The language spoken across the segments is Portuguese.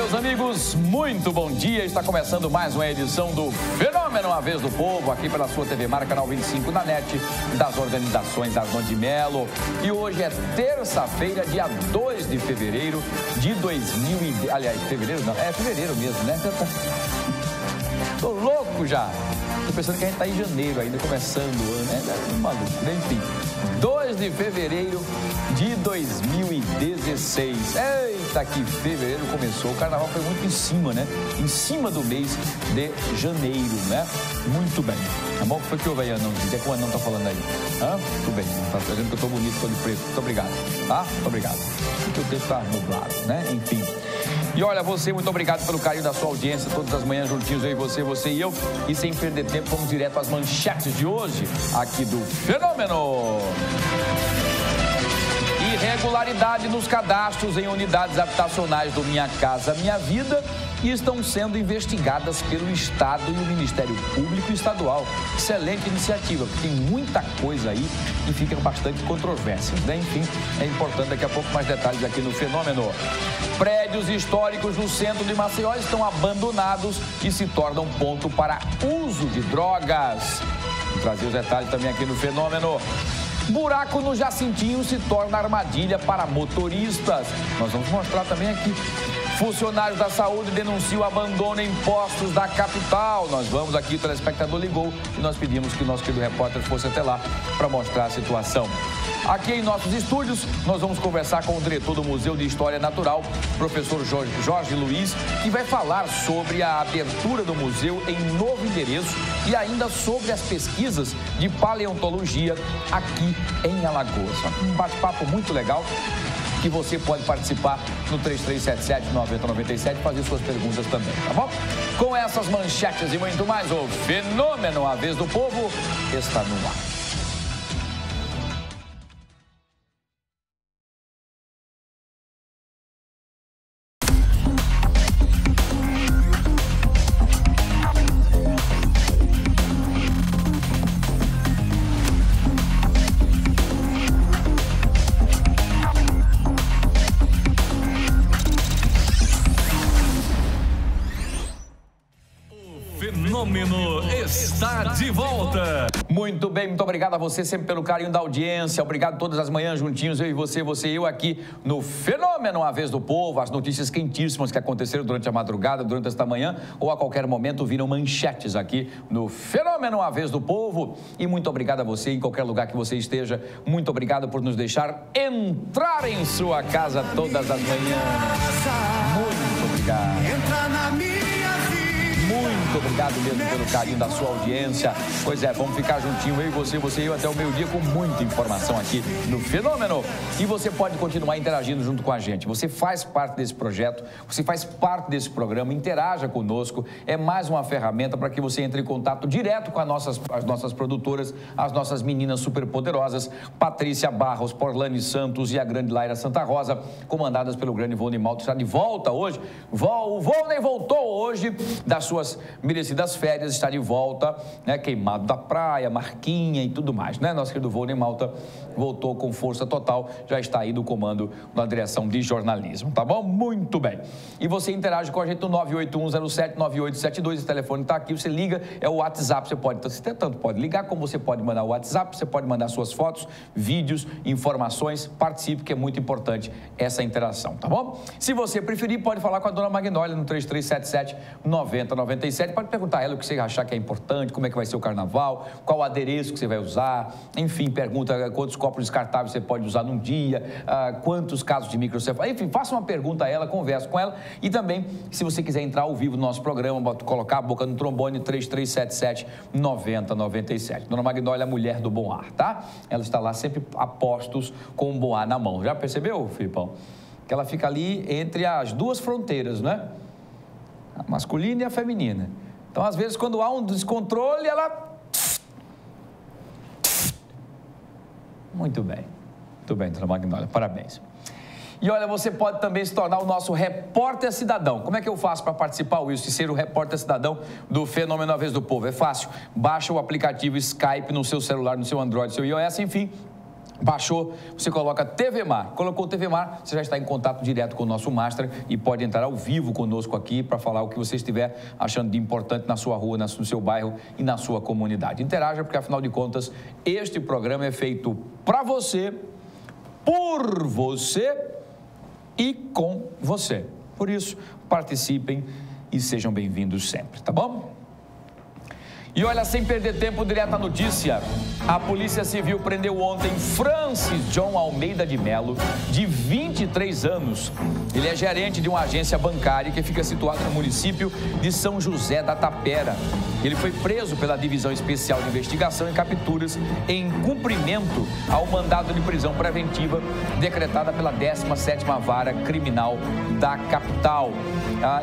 meus amigos, muito bom dia. Está começando mais uma edição do Fenômeno, a Vez do Povo, aqui pela sua TV Mar, canal 25 da NET, das organizações Arnon de Melo. E hoje é terça-feira, dia 2 de fevereiro de 2000 aliás, fevereiro não, é fevereiro mesmo, né? Tô louco já. Tô pensando que a gente tá em janeiro ainda, começando o ano, né? Maluco, né? Enfim, 2 de fevereiro de 2016. Eita, que fevereiro começou. O carnaval foi muito em cima, né? Em cima do mês de janeiro, né? Muito bem. Tá bom? O que foi que houve aí, Anão? O que é que o Anão tá falando aí? Hã? Tudo bem. Tá dizendo que eu tô bonito, tô de preto. Muito obrigado. Tá? Muito obrigado. Porque o tempo tá nublado, né? Enfim. E olha, você, muito obrigado pelo carinho da sua audiência, todas as manhãs juntinhos, eu e você e eu. E sem perder tempo, vamos direto às manchetes de hoje, aqui do Fenômeno. Irregularidade nos cadastros em unidades habitacionais do Minha Casa Minha Vida e estão sendo investigadas pelo Estado e o Ministério Público Estadual. Excelente iniciativa, porque tem muita coisa aí e fica bastante controvérsias, né? Enfim, é importante daqui a pouco mais detalhes aqui no Fenômeno. Prédios históricos no centro de Maceió estão abandonados e se tornam ponto para uso de drogas. Vou trazer os detalhes também aqui no Fenômeno. Buraco no Jacintinho se torna armadilha para motoristas. Nós vamos mostrar também aqui. Funcionários da saúde denunciam abandono em postos da capital. Nós vamos aqui, o telespectador ligou e nós pedimos que o nosso querido repórter fosse até lá para mostrar a situação. Aqui em nossos estúdios, nós vamos conversar com o diretor do Museu de História Natural, professor Jorge Luiz, que vai falar sobre a abertura do museu em novo endereço e ainda sobre as pesquisas de paleontologia aqui em Alagoas. Um bate-papo muito legal que você pode participar no 3377-9097 e fazer suas perguntas também, tá bom? Com essas manchetes e muito mais, o Fenômeno, a Vez do Povo, está no ar. Fenômeno está de volta. Muito bem, muito obrigado a você sempre pelo carinho da audiência. Obrigado todas as manhãs juntinhos, eu e você e eu aqui no Fenômeno, a Vez do Povo. As notícias quentíssimas que aconteceram durante a madrugada, durante esta manhã ou a qualquer momento viram manchetes aqui no Fenômeno, a Vez do Povo. E muito obrigado a você em qualquer lugar que você esteja. Muito obrigado por nos deixar entrar em sua casa todas as manhãs. Muito obrigado. Entra na minha vida. Muito obrigado mesmo pelo carinho da sua audiência. Pois é, vamos ficar juntinho, eu e você e eu até o meio-dia com muita informação aqui no Fenômeno. E você pode continuar interagindo junto com a gente. Você faz parte desse projeto, você faz parte desse programa, interaja conosco. É mais uma ferramenta para que você entre em contato direto com as nossas produtoras, as nossas meninas superpoderosas, Patrícia Barros, Porlane Santos e a grande Laira Santa Rosa, comandadas pelo grande Volney Malta. Está de volta hoje. O Volney voltou hoje das suas merecidas férias, está de volta, né? Queimado da praia, Marquinha e tudo mais, né? Nosso querido Volney Malta voltou com força total, já está aí no comando da direção de jornalismo, tá bom? Muito bem. E você interage com a gente no 981079872, esse telefone está aqui, você liga, é o WhatsApp, você tanto pode ligar como você pode mandar o WhatsApp, você pode mandar suas fotos, vídeos, informações, participe, que é muito importante essa interação, tá bom? Se você preferir, pode falar com a dona Magnólia no 3377-9097, pode perguntar a ela o que você achar que é importante, como é que vai ser o carnaval, qual o adereço que você vai usar, enfim, pergunta quantos copos descartáveis você pode usar num dia, quantos casos de microcefalia, enfim, faça uma pergunta a ela, converse com ela e também, se você quiser entrar ao vivo no nosso programa, colocar a boca no trombone, 3377-9097. Dona Magnólia, a mulher do bom ar, tá? Ela está lá sempre a postos com um bom ar na mão. Já percebeu, Filipão? Que ela fica ali entre as duas fronteiras, né? A masculina e a feminina. Então, às vezes, quando há um descontrole, ela... Muito bem, dona Magnólia, parabéns. E olha, você pode também se tornar o nosso repórter cidadão. Como é que eu faço para participar, Wilson, e ser o repórter cidadão do Fenômeno a Vez do Povo? É fácil, baixa o aplicativo Skype no seu celular, no seu Android, no seu iOS, enfim... Baixou, você coloca TV Mar. Colocou TV Mar, você já está em contato direto com o nosso Master e pode entrar ao vivo conosco aqui para falar o que você estiver achando de importante na sua rua, no seu bairro e na sua comunidade. Interaja, porque afinal de contas, este programa é feito para você, por você e com você. Por isso, participem e sejam bem-vindos sempre, tá bom? E olha, sem perder tempo, direto à notícia. A Polícia Civil prendeu ontem Francis John Almeida de Melo, de 23 anos. Ele é gerente de uma agência bancária que fica situada no município de São José da Tapera. Ele foi preso pela Divisão Especial de Investigação e Capturas em cumprimento ao mandado de prisão preventiva decretada pela 17ª Vara Criminal da capital.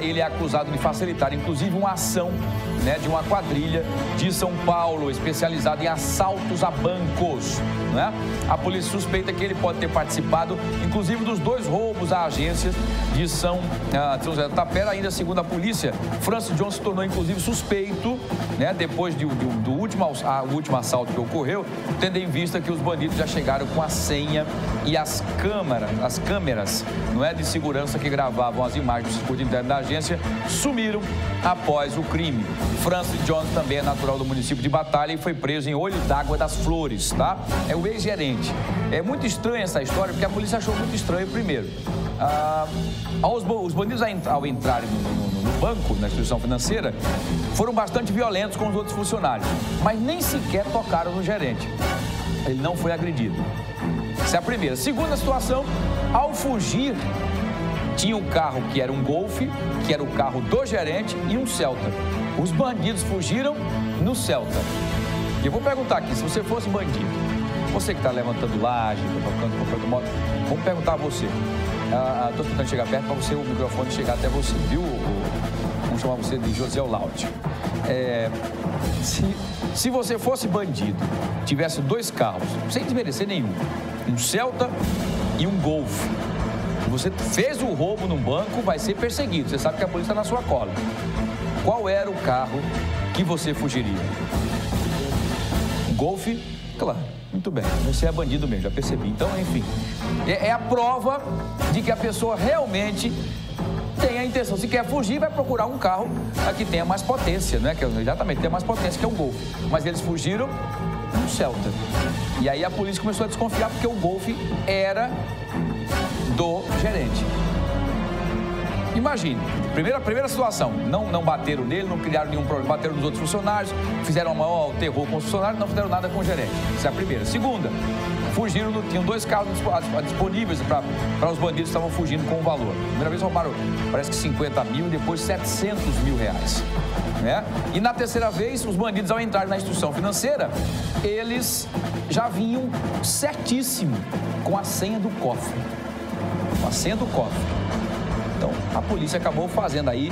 Ele é acusado de facilitar, inclusive, uma ação de uma quadrilha de São Paulo, especializada em assaltos a bancos. A polícia suspeita que ele pode ter participado, inclusive, dos 2 roubos a agências de São José da Tapera. Ainda segundo a polícia, Francis John se tornou, inclusive, suspeito, depois do último assalto que ocorreu, tendo em vista que os bandidos já chegaram com a senha e as câmeras de segurança que gravavam as imagens do circuito interno da agência sumiram após o crime. Francis John também é natural do município de Batalha e foi preso em Olho d'Água das Flores, tá? É o ex-gerente. É muito estranha essa história, porque a polícia achou muito estranho primeiro. Os bandidos, ao entrarem no banco, na instituição financeira, foram bastante violentos com os outros funcionários, mas nem sequer tocaram no gerente. Ele não foi agredido. Essa é a primeira. Segunda situação, ao fugir, tinha um carro que era um Golf, que era o carro do gerente, e um Celta. Os bandidos fugiram no Celta. E eu vou perguntar aqui, se você fosse bandido, você que está levantando laje, tocando moto, vamos perguntar a você. Estou tentando chegar perto para o microfone chegar até você, viu? Vamos chamar você de José Olaud. Se você fosse bandido, tivesse 2 carros, sem desmerecer nenhum, um Celta e um Golf, você fez o roubo num banco, vai ser perseguido. Você sabe que a polícia está na sua cola. Qual era o carro que você fugiria? Um Golf? Claro, muito bem. Você é bandido mesmo, já percebi. Então, enfim, é a prova de que a pessoa realmente tem a intenção. Se quer fugir, vai procurar um carro que tenha mais potência, exatamente, tem mais potência que é um Golf. Mas eles fugiram no Celta. E aí a polícia começou a desconfiar porque o Golf era do gerente. Imagine, primeira situação, não bateram nele, não criaram nenhum problema, bateram nos outros funcionários, fizeram um maior terror com os funcionários, não fizeram nada com o gerente. Essa é a primeira. Segunda, fugiram, tinham 2 carros disponíveis para os bandidos que estavam fugindo com o valor. Primeira vez roubaram, parece que 50 mil e depois 700 mil reais. E na terceira vez, os bandidos, ao entrar na instituição financeira, eles já vinham certíssimo com a senha do cofre. Com a senha do cofre. Então, a polícia acabou fazendo aí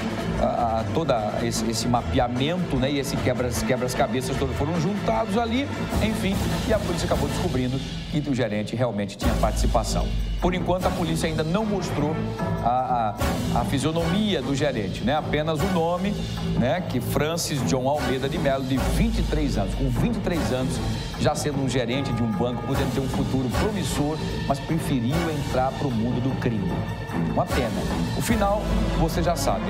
todo esse mapeamento, e esse quebras-cabeças todos foram juntados ali, enfim, e a polícia acabou descobrindo que o gerente realmente tinha participação. Por enquanto, a polícia ainda não mostrou a fisionomia do gerente, apenas o nome, que Francis John Almeida de Melo, de 23 anos, com 23 anos, já sendo um gerente de um banco, podendo ter um futuro promissor, mas preferiu entrar para o mundo do crime. Uma pena. O final, você já sabe,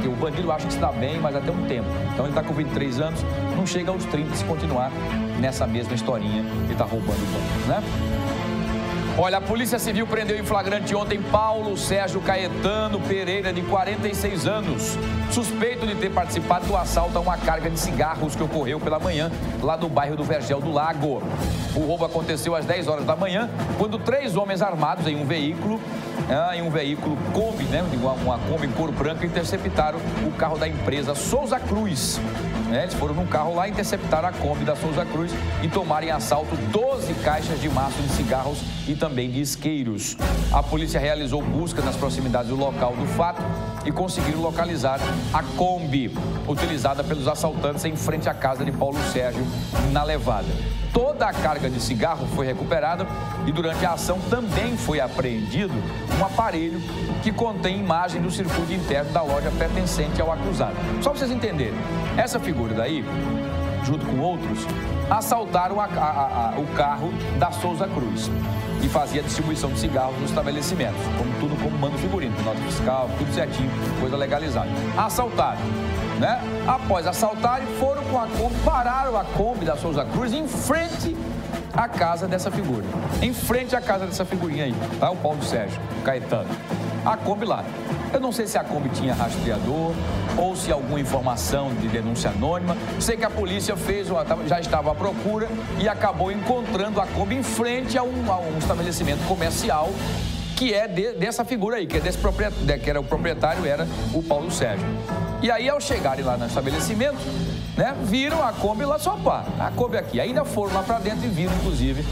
que o bandido acha que se dá bem, mas até um tempo. Então, ele está com 23 anos, não chega aos 30 se continuar nessa mesma historinha e está roubando o banco, Olha, a Polícia Civil prendeu em flagrante ontem Paulo Sérgio Caetano Pereira, de 46 anos, suspeito de ter participado do assalto a uma carga de cigarros que ocorreu pela manhã, lá no bairro do Vergel do Lago. O roubo aconteceu às 10 horas da manhã, quando 3 homens armados em um veículo Kombi, uma Kombi cor branca, interceptaram o carro da empresa Souza Cruz. Eles foram num carro lá, interceptaram a Kombi da Souza Cruz e tomaram em assalto 12 caixas de maço de cigarros e também de isqueiros. A polícia realizou busca nas proximidades do local do fato e conseguiram localizar a Kombi utilizada pelos assaltantes em frente à casa de Paulo Sérgio, na Levada. Toda a carga de cigarro foi recuperada e durante a ação também foi apreendido um aparelho que contém imagem do circuito interno da loja pertencente ao acusado. Só para vocês entenderem, essa figura daí, junto com outros, assaltaram o carro da Souza Cruz e fazia distribuição de cigarros nos estabelecimentos, como manda o figurino, nota fiscal, tudo certinho, coisa legalizada. Assaltaram, né? Após assaltarem, foram com a Kombi, pararam a Kombi da Souza Cruz em frente à casa dessa figura. Em frente à casa dessa figurinha aí, tá? O Paulo Sérgio, o Caetano. A Kombi lá. Eu não sei se a Kombi tinha rastreador ou se alguma informação de denúncia anônima. Sei que a polícia já estava à procura e acabou encontrando a Kombi em frente a um estabelecimento comercial que é dessa figura aí, que era o proprietário, era o Paulo Sérgio. E aí, ao chegarem lá no estabelecimento, né, viram a Kombi lá, só pá, a Kombi aqui. Ainda foram lá para dentro e viram, inclusive,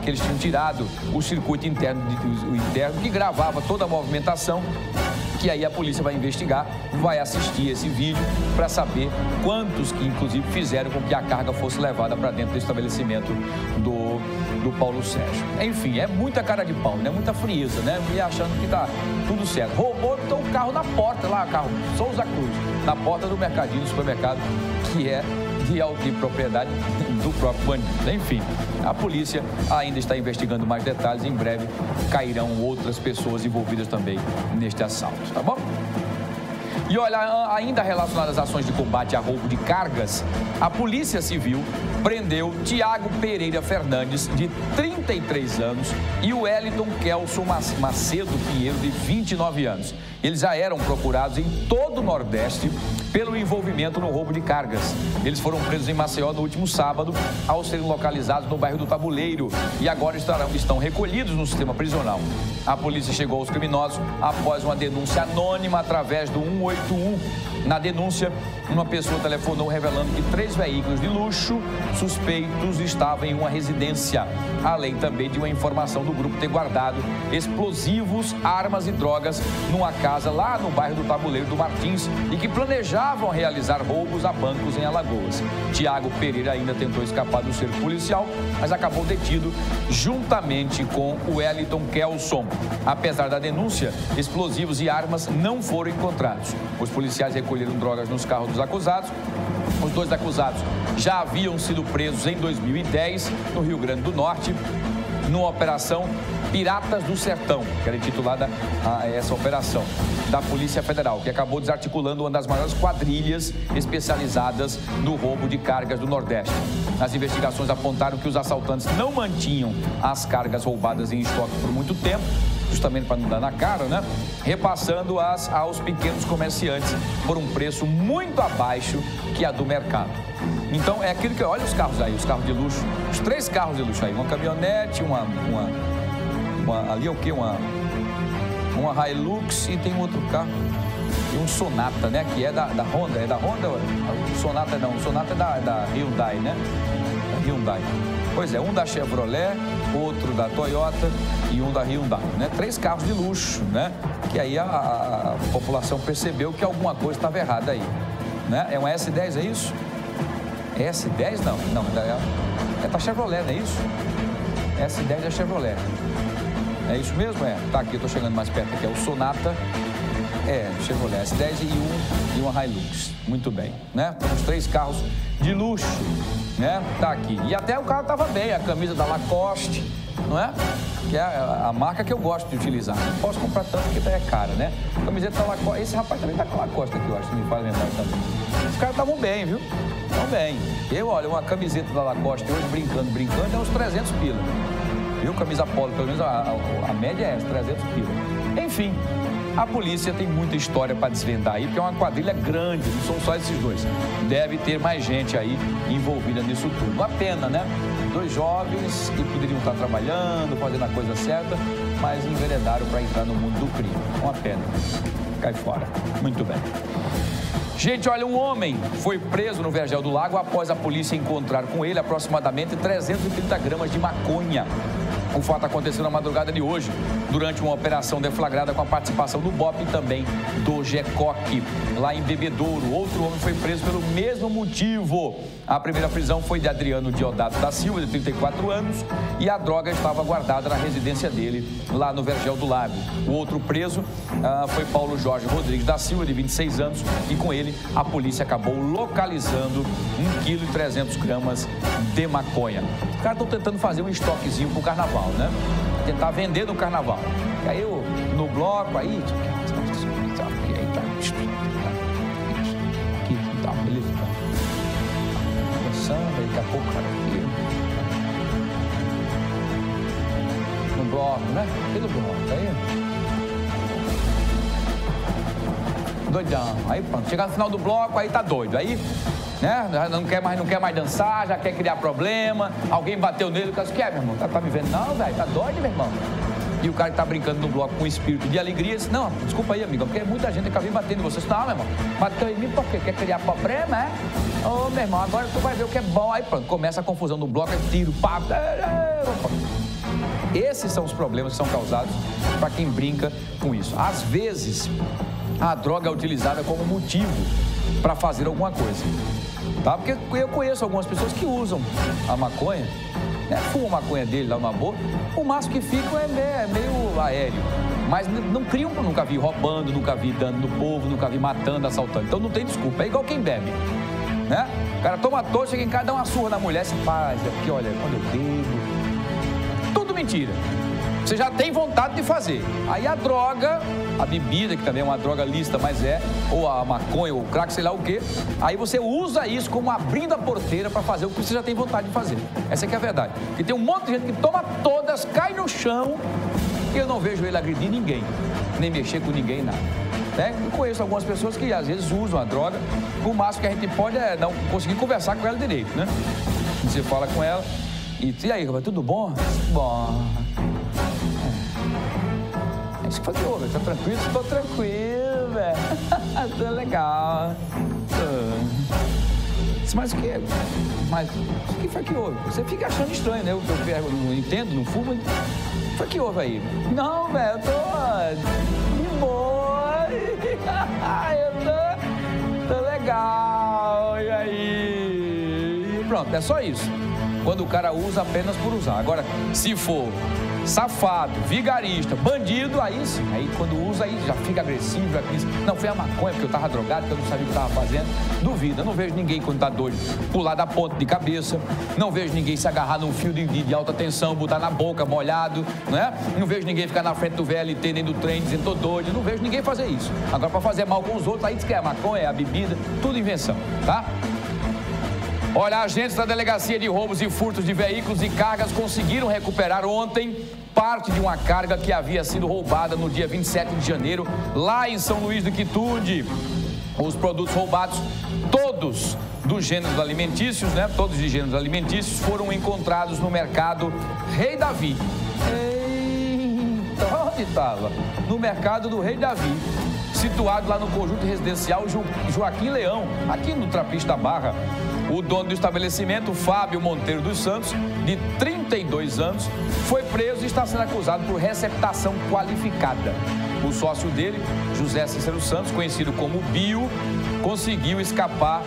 que eles tinham tirado o circuito interno que gravava toda a movimentação, que aí a polícia vai investigar, vai assistir esse vídeo para saber quantos que, inclusive, fizeram com que a carga fosse levada para dentro do estabelecimento do Paulo Sérgio. Enfim, é muita cara de pau, né? Muita frieza, né? E achando que tá tudo certo. Roubou então o carro na porta, lá, carro Souza Cruz, na porta do mercadinho, do supermercado, que é de propriedade do próprio bandido. Enfim, a polícia ainda está investigando mais detalhes. Em breve cairão outras pessoas envolvidas também neste assalto, tá bom? E olha, ainda relacionadas às ações de combate a roubo de cargas, a Polícia Civil prendeu Tiago Pereira Fernandes, de 33 anos, e o Wellington Kelson Macedo Pinheiro, de 29 anos. Eles já eram procurados em todo o Nordeste pelo envolvimento no roubo de cargas. Eles foram presos em Maceió no último sábado, ao serem localizados no bairro do Tabuleiro, e agora estão recolhidos no sistema prisional. A polícia chegou aos criminosos após uma denúncia anônima através do 181. Na denúncia, uma pessoa telefonou revelando que 3 veículos de luxo suspeitos estavam em uma residência, além também de uma informação do grupo ter guardado explosivos, armas e drogas numa casa lá no bairro do Tabuleiro do Martins e que planejavam realizar roubos a bancos em Alagoas. Tiago Pereira ainda tentou escapar do cerco policial, mas acabou detido juntamente com o Wellington Kelson. Apesar da denúncia, explosivos e armas não foram encontrados. Os policiais recolheram drogas nos carros dos acusados. Os 2 acusados já haviam sido presos em 2010, no Rio Grande do Norte, numa operação Piratas do Sertão, que era intitulada essa operação da Polícia Federal, que acabou desarticulando uma das maiores quadrilhas especializadas no roubo de cargas do Nordeste. As investigações apontaram que os assaltantes não mantinham as cargas roubadas em estoque por muito tempo, justamente para não dar na cara, né? Repassando-as aos pequenos comerciantes por um preço muito abaixo que a do mercado. Então, é aquilo que... Olha os carros aí, os carros de luxo, os 3 carros de luxo aí, uma caminhonete, ali é o quê? Uma Hilux e tem um outro carro, e um Sonata, né? Que é da Honda. É da Honda? O Sonata não, o Sonata é da Hyundai, né? Da Hyundai. Pois é, um da Chevrolet, outro da Toyota e um da Hyundai, né? 3 carros de luxo, né? Que aí a população percebeu que alguma coisa estava errada aí, né? É uma S10, é isso? É S10? Não, é da Chevrolet, não é isso? S10 é Chevrolet. É isso mesmo? É. Tá aqui, eu tô chegando mais perto aqui. É o Sonata, Chevrolet S10 e uma Hilux. Muito bem, né? Temos 3 carros de luxo, né? Tá aqui. E até o carro tava bem, a camisa da Lacoste, não é? Que é a marca que eu gosto de utilizar. Não posso comprar tanto porque é cara, né? A camiseta da Lacoste. Esse rapaz também tá com a Lacoste aqui, eu acho que me faz lembrar também. Os caras estavam bem, viu? Estão bem. Olha, uma camiseta da Lacoste hoje brincando, é uns 300 pila. Viu? Camisa polo, pelo menos a média é 300 pila. Enfim, a polícia tem muita história para desvendar aí, porque é uma quadrilha grande, não são só esses 2. Deve ter mais gente aí envolvida nisso tudo. Uma pena, né? 2 jovens que poderiam estar trabalhando, fazendo a coisa certa, mas enveredaram para entrar no mundo do crime. Uma pena. Cai fora. Muito bem. Gente, olha, um homem foi preso no Vergel do Lago após a polícia encontrar com ele aproximadamente 330 gramas de maconha. O fato aconteceu na madrugada de hoje, durante uma operação deflagrada com a participação do BOPE e também do GECOC, lá em Bebedouro. Outro homem foi preso pelo mesmo motivo. A primeira prisão foi de Adriano Diodato da Silva, de 34 anos, e a droga estava guardada na residência dele, lá no Vergel do Lago. O outro preso foi Paulo Jorge Rodrigues da Silva, de 26 anos, e com ele a polícia acabou localizando 1,3 kg de maconha. Os caras estão tentando fazer um estoquezinho pro carnaval, né? Tentar vender no carnaval. E aí no bloco, aí tá. Aqui, tá, beleza. Dançando, daqui a pouco, cara, aqui. No bloco, né? Aqui no bloco, tá aí. Doidão. Aí pronto, chega no final do bloco, aí tá doido. Aí, né, não quer mais dançar, já quer criar problema. Alguém bateu nele, o cara disse, meu irmão? Tá me vendo? Não, velho, tá doido, meu irmão? E o cara que tá brincando no bloco com espírito de alegria, disse, não, desculpa aí, amigo, porque muita gente que vem batendo em vocês. Não, meu irmão, bateu em mim por quê? Quer criar problema, é? Ô, meu irmão, agora tu vai ver o que é bom. Aí pronto, começa a confusão no bloco, é tiro, pá. Esses são os problemas que são causados para quem brinca com isso. Às vezes, a droga é utilizada como motivo para fazer alguma coisa, tá? Porque eu conheço algumas pessoas que usam a maconha, né? Fumam a maconha dele lá na boca, o máximo que fica é meio aéreo, mas não criam, nunca vi roubando, nunca vi dando no povo, nunca vi matando, assaltando, então não tem desculpa, é igual quem bebe, né? O cara toma tosse, chega em casa, dá uma surra na mulher, se faz, é porque olha, quando eu bebo, tudo mentira. Você já tem vontade de fazer. Aí a droga, a bebida, que também é uma droga lícita, mas ou a maconha, ou o crack, sei lá o quê. Aí você usa isso como abrindo a porteira para fazer o que você já tem vontade de fazer. Essa aqui é a verdade. Porque tem um monte de gente que toma todas, cai no chão, e eu não vejo ele agredir ninguém, nem mexer com ninguém, nada. Né? Eu conheço algumas pessoas que às vezes usam a droga, o máximo que a gente pode é não conseguir conversar com ela direito, né? Você fala com ela, e aí, tudo bom? Bom. Isso que foi que houve? Tá tranquilo? Estou tranquilo, velho. Tô legal. Mas o que foi que houve? Você fica achando estranho, né? Eu não entendo, não fumo. O que foi que houve aí? Não, velho, eu tô de boa. Eu tô legal. E aí? E pronto, é só isso. Quando o cara usa apenas por usar. Agora, se for safado, vigarista, bandido, aí sim. Aí quando usa, aí já fica agressivo, não, foi a maconha, porque eu tava drogado, porque eu não sabia o que tava fazendo. Duvida, não vejo ninguém quando tá doido pular da ponta de cabeça, não vejo ninguém se agarrar num fio de alta tensão, botar na boca molhado, né? Não vejo ninguém ficar na frente do VLT nem do trem dizendo tô doido, não vejo ninguém fazer isso. Agora para fazer mal com os outros, aí diz que é a maconha, é a bebida, tudo invenção, tá? Olha, agentes da Delegacia de Roubos e Furtos de Veículos e Cargas conseguiram recuperar ontem parte de uma carga que havia sido roubada no dia 27 de janeiro, lá em São Luís do Quitude. Os produtos roubados, todos dos gêneros alimentícios, né? Todos de gêneros alimentícios, foram encontrados no mercado Rei Davi. Eita, onde estava? No mercado do Rei Davi, situado lá no conjunto residencial Joaquim Leão, aqui no Trapiche da Barra. O dono do estabelecimento, Fábio Monteiro dos Santos, de 32 anos, foi preso e está sendo acusado por receptação qualificada. O sócio dele, José Cícero Santos, conhecido como Bio, conseguiu escapar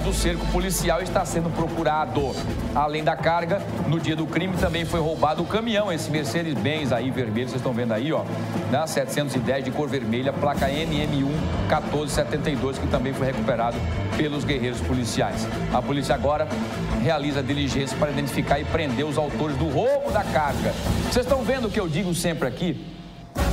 do cerco policial e está sendo procurado. Além da carga, no dia do crime também foi roubado o caminhão, esse Mercedes-Benz aí vermelho, vocês estão vendo aí, ó, na 710 de cor vermelha, placa NM1 1472, que também foi recuperado pelos guerreiros policiais. A polícia agora realiza diligência para identificar e prender os autores do roubo da carga. Vocês estão vendo o que eu digo sempre aqui?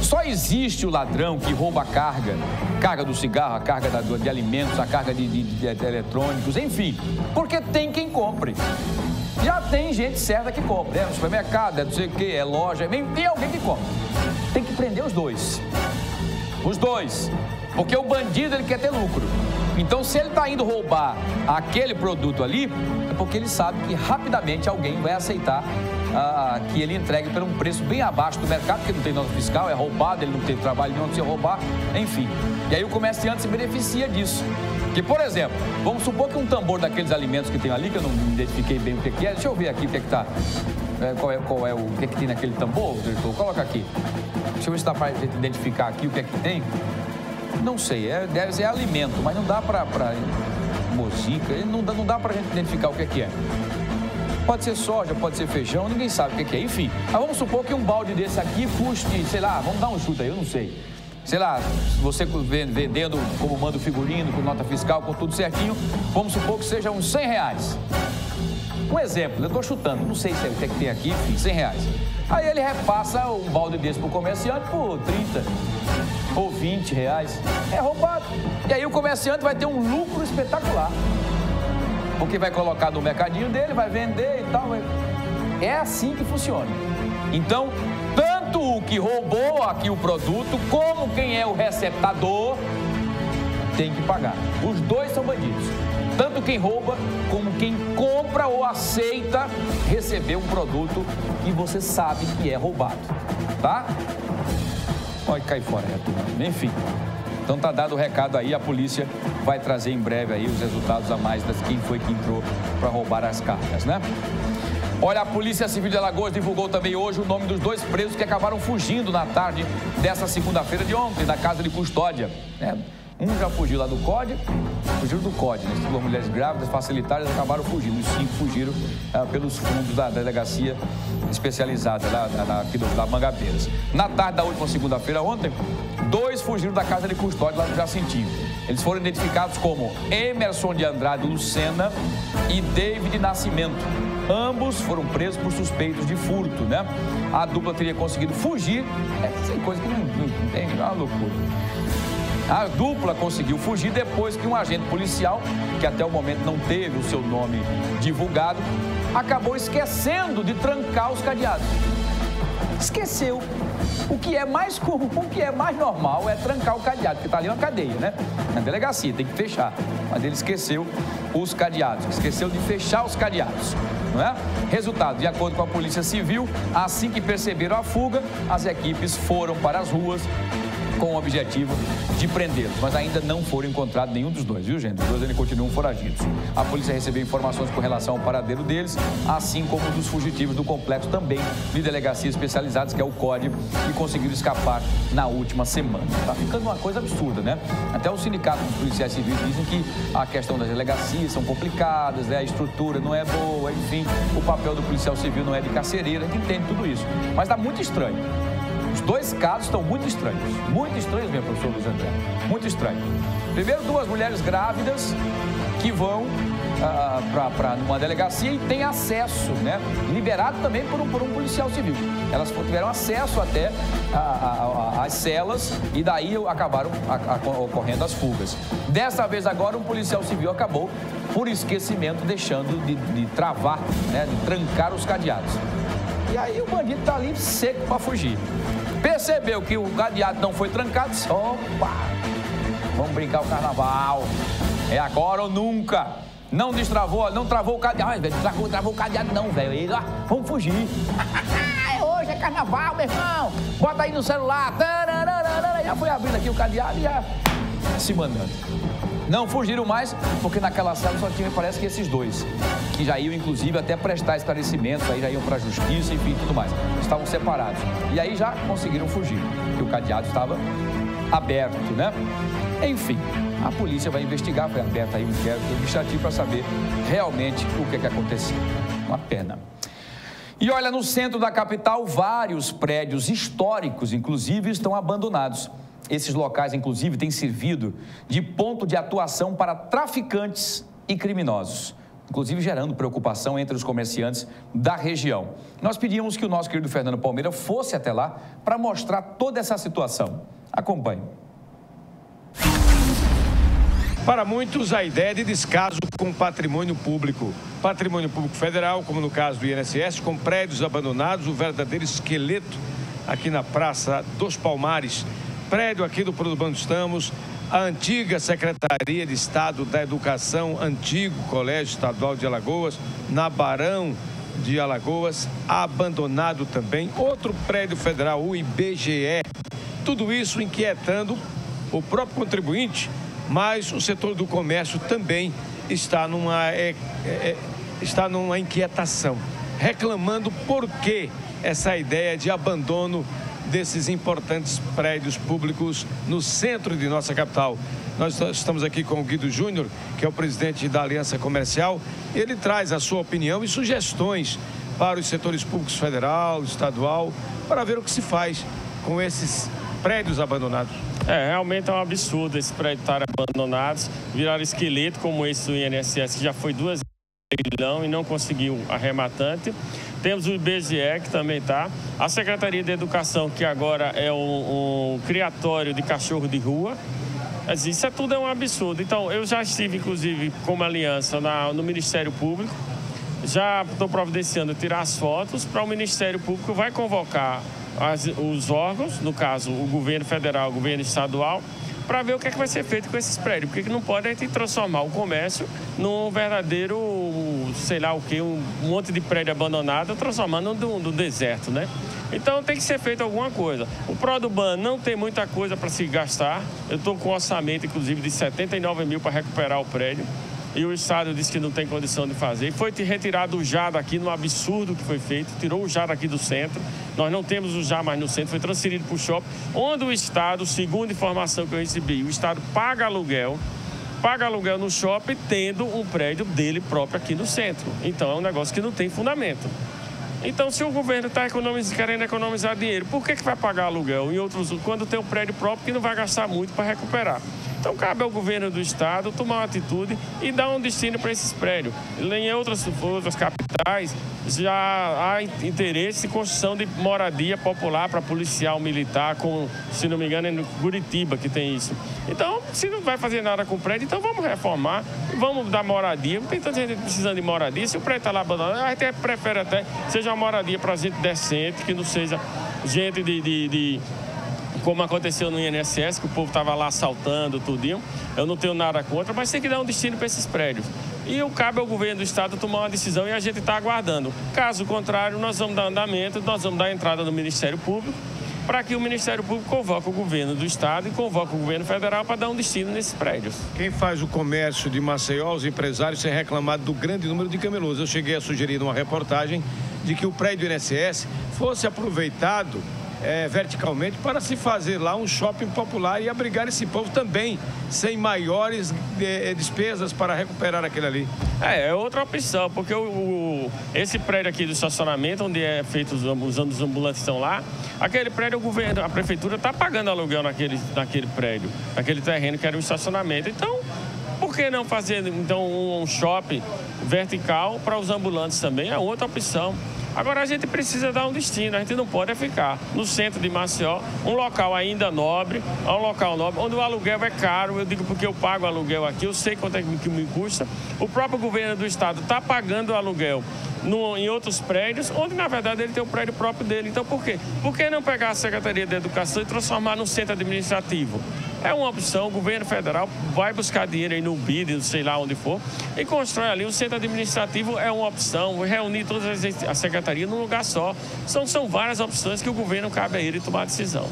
Só existe o ladrão que rouba a carga do cigarro, a carga de alimentos, a carga de eletrônicos, enfim, porque tem quem compre. Já tem gente certa que compra, é no supermercado, é não sei o que, é loja, tem alguém que compra. Tem que prender os dois. Os dois. Porque o bandido, ele quer ter lucro. Então, se ele está indo roubar aquele produto ali, é porque ele sabe que rapidamente alguém vai aceitar que ele entregue por um preço bem abaixo do mercado, porque não tem nota fiscal, é roubado, ele não tem trabalho, não se roubar, enfim. E aí o comerciante se beneficia disso. Que, por exemplo, vamos supor que um tambor daqueles alimentos que tem ali, que eu não identifiquei bem o que é, deixa eu ver aqui o que é que tá. qual é o que tem naquele tambor, diretor? Coloca aqui. Deixa eu ver se dá para identificar aqui o que é que tem. Não sei, deve ser alimento, mas não dá para mozica, não dá para a gente identificar o que é. Pode ser soja, pode ser feijão, ninguém sabe o que é. Enfim, mas vamos supor que um balde desse aqui custe, sei lá, vamos dar um chute aí, eu não sei. Sei lá, você vendendo como manda o figurino, com nota fiscal, com tudo certinho, vamos supor que seja uns R$100. Um exemplo, eu estou chutando, não sei se é o que tem aqui, enfim, R$100. Aí ele repassa um balde desse para o comerciante por 30 ou 20 reais. É roubado. E aí o comerciante vai ter um lucro espetacular. Porque vai colocar no mercadinho dele, vai vender e tal. É assim que funciona. Então, tanto o que roubou aqui o produto, como quem é o receptador, tem que pagar. Os dois são bandidos. Tanto quem rouba, como quem compra ou aceita receber um produto que você sabe que é roubado. Tá? Pode cair fora, turma. Enfim. Então tá dado o recado aí, a polícia vai trazer em breve aí os resultados a mais de quem foi que entrou para roubar as cargas, né? Olha, a Polícia Civil de Alagoas divulgou também hoje o nome dos 2 presos que acabaram fugindo na tarde dessa segunda-feira de ontem, da casa de custódia, né? Um já fugiu lá do COD, fugiram do COD, né? 2 mulheres grávidas, facilitárias, acabaram fugindo. Os 5 fugiram pelos fundos da delegacia especializada aqui da Mangabeiras. Na tarde da última segunda-feira, ontem, 2 fugiram da casa de custódia lá do Jacintinho. Eles foram identificados como Emerson de Andrade Lucena e David Nascimento. Ambos foram presos por suspeitos de furto, né? A dupla teria conseguido fugir, sem coisa que não tem, é uma loucura. A dupla conseguiu fugir depois que um agente policial, que até o momento não teve o seu nome divulgado, acabou esquecendo de trancar os cadeados. Esqueceu. O que é mais comum, o que é mais normal é trancar o cadeado, porque está ali uma cadeia, né? Na delegacia, tem que fechar. Mas ele esqueceu os cadeados, esqueceu de fechar os cadeados, não é? Resultado, de acordo com a Polícia Civil, assim que perceberam a fuga, as equipes foram para as ruas com o objetivo de prendê-los, mas ainda não foram encontrados nenhum dos 2, viu, gente? Os 2 ainda continuam foragidos. A polícia recebeu informações com relação ao paradeiro deles, assim como dos fugitivos do complexo também de delegacias especializadas, que é o COD, e conseguiram escapar na última semana. Tá ficando uma coisa absurda, né? Até o sindicato dos policiais civis dizem que a questão das delegacias são complicadas, né? A estrutura não é boa, enfim, o papel do policial civil não é de carcereira, a gente entende tudo isso. Mas tá muito estranho. Os 2 casos estão muito estranhos mesmo, professor Luiz André, muito estranho. Primeiro, 2 mulheres grávidas que vão para uma delegacia e têm acesso, né, liberado também por um policial civil. Elas tiveram acesso até às celas e daí acabaram ocorrendo as fugas. Dessa vez agora, um policial civil acabou, por esquecimento, deixando de travar, né, de trancar os cadeados. E aí o bandido está ali seco para fugir. Percebeu que o cadeado não foi trancado, opa, vamos brincar o carnaval, é agora ou nunca. Não destravou, não travou o cadeado, travou o cadeado não, velho, vamos fugir. Hoje é carnaval, meu irmão, bota aí no celular, já foi abrindo aqui o cadeado e já se mandando. Não fugiram mais, porque naquela cela só tinha, parece que esses 2, que já iam, inclusive, até prestar esclarecimentos, aí já iam para a justiça, enfim, tudo mais. Estavam separados. E aí já conseguiram fugir, porque o cadeado estava aberto, né? Enfim, a polícia vai investigar, foi aberto aí um inquérito administrativo para saber realmente o que aconteceu. Uma pena. E olha, no centro da capital, vários prédios históricos, inclusive, estão abandonados. Esses locais, inclusive, têm servido de ponto de atuação para traficantes e criminosos, inclusive gerando preocupação entre os comerciantes da região. Nós pedimos que o nosso querido Fernando Palmeira fosse até lá para mostrar toda essa situação. Acompanhe. Para muitos, a ideia é de descaso com patrimônio público federal, como no caso do INSS, com prédios abandonados, o verdadeiro esqueleto aqui na Praça dos Palmares. Prédio aqui do Produbando Estamos, a antiga Secretaria de Estado da Educação, antigo Colégio Estadual de Alagoas, na Barão de Alagoas, abandonado também. Outro prédio federal, o IBGE. Tudo isso inquietando o próprio contribuinte, mas o setor do comércio também está numa inquietação. reclamando por que essa ideia de abandono desses importantes prédios públicos no centro de nossa capital. Nós estamos aqui com o Guido Júnior, que é o presidente da Aliança Comercial. Ele traz a sua opinião e sugestões para os setores públicos federal, estadual, para ver o que se faz com esses prédios abandonados. Realmente é um absurdo esses prédios estarem abandonados, viraram esqueleto como esse do INSS, que já foi 2 vezes e não conseguiu arrematante. Temos o IBGE, que também está. A Secretaria de Educação, que agora é um criatório de cachorro de rua. Mas isso tudo é um absurdo. Então, eu já estive, inclusive, como aliança no Ministério Público. Já estou providenciando tirar as fotos para o Ministério Público. Vai convocar os órgãos, no caso, o governo federal, o governo estadual, para ver o que é que vai ser feito com esses prédios. Porque não pode a gente transformar o comércio num verdadeiro, sei lá o quê, um monte de prédio abandonado, transformando no deserto, né? Então tem que ser feito alguma coisa. O Produban não tem muita coisa para se gastar. Eu estou com um orçamento, inclusive, de 79 mil para recuperar o prédio. E o Estado disse que não tem condição de fazer. Foi retirado o JA daqui, no absurdo que foi feito. Tirou o JA daqui do centro. Nós não temos o JA mais no centro. Foi transferido para o shopping, onde o Estado, segundo a informação que eu recebi, o Estado paga aluguel no shopping, tendo um prédio dele próprio aqui no centro. Então é um negócio que não tem fundamento. Então, se o governo está querendo economizar dinheiro, por que vai pagar aluguel em outros, quando tem um prédio próprio que não vai gastar muito para recuperar? Então, cabe ao governo do estado tomar uma atitude e dar um destino para esses prédios. Em outras capitais, já há interesse em construção de moradia popular para policial militar, como, se não me engano, é no Curitiba que tem isso. Então, se não vai fazer nada com o prédio, então vamos reformar, vamos dar moradia. Não tem tanta gente precisando de moradia. Se o prédio está lá abandonado, a gente prefere até que seja uma moradia para gente decente, que não seja gente como aconteceu no INSS, que o povo estava lá assaltando, tudinho. Eu não tenho nada contra, mas tem que dar um destino para esses prédios. E cabe ao governo do estado tomar uma decisão e a gente está aguardando. Caso contrário, nós vamos dar andamento, nós vamos dar entrada no Ministério Público, para que o Ministério Público convoque o governo do estado e convoque o governo federal para dar um destino nesses prédios. Quem faz o comércio de Maceió, os empresários, têm reclamado do grande número de camelôs. Eu cheguei a sugerir numa reportagem de que o prédio do INSS fosse aproveitado verticalmente para se fazer lá um shopping popular e abrigar esse povo também, sem maiores despesas para recuperar aquele ali. É outra opção, porque esse prédio aqui do estacionamento, onde é feito os ambulantes estão lá, aquele prédio, o governo, a prefeitura está pagando aluguel naquele prédio, naquele terreno que era um estacionamento. Então, por que não fazer então um shopping vertical para os ambulantes também? É outra opção. Agora a gente precisa dar um destino, a gente não pode ficar no centro de Maceió, um local ainda nobre, onde o aluguel é caro. Eu digo porque eu pago aluguel aqui, eu sei quanto é que me custa. O próprio governo do estado está pagando aluguel em outros prédios, onde na verdade ele tem o prédio próprio dele. Então por quê? Por que não pegar a Secretaria de Educação e transformar num centro administrativo? É uma opção, o governo federal vai buscar dinheiro aí no BID, sei lá onde for, e constrói ali. O centro administrativo é uma opção, reunir todas as secretarias num lugar só. São várias opções que o governo cabe a ele tomar a decisão.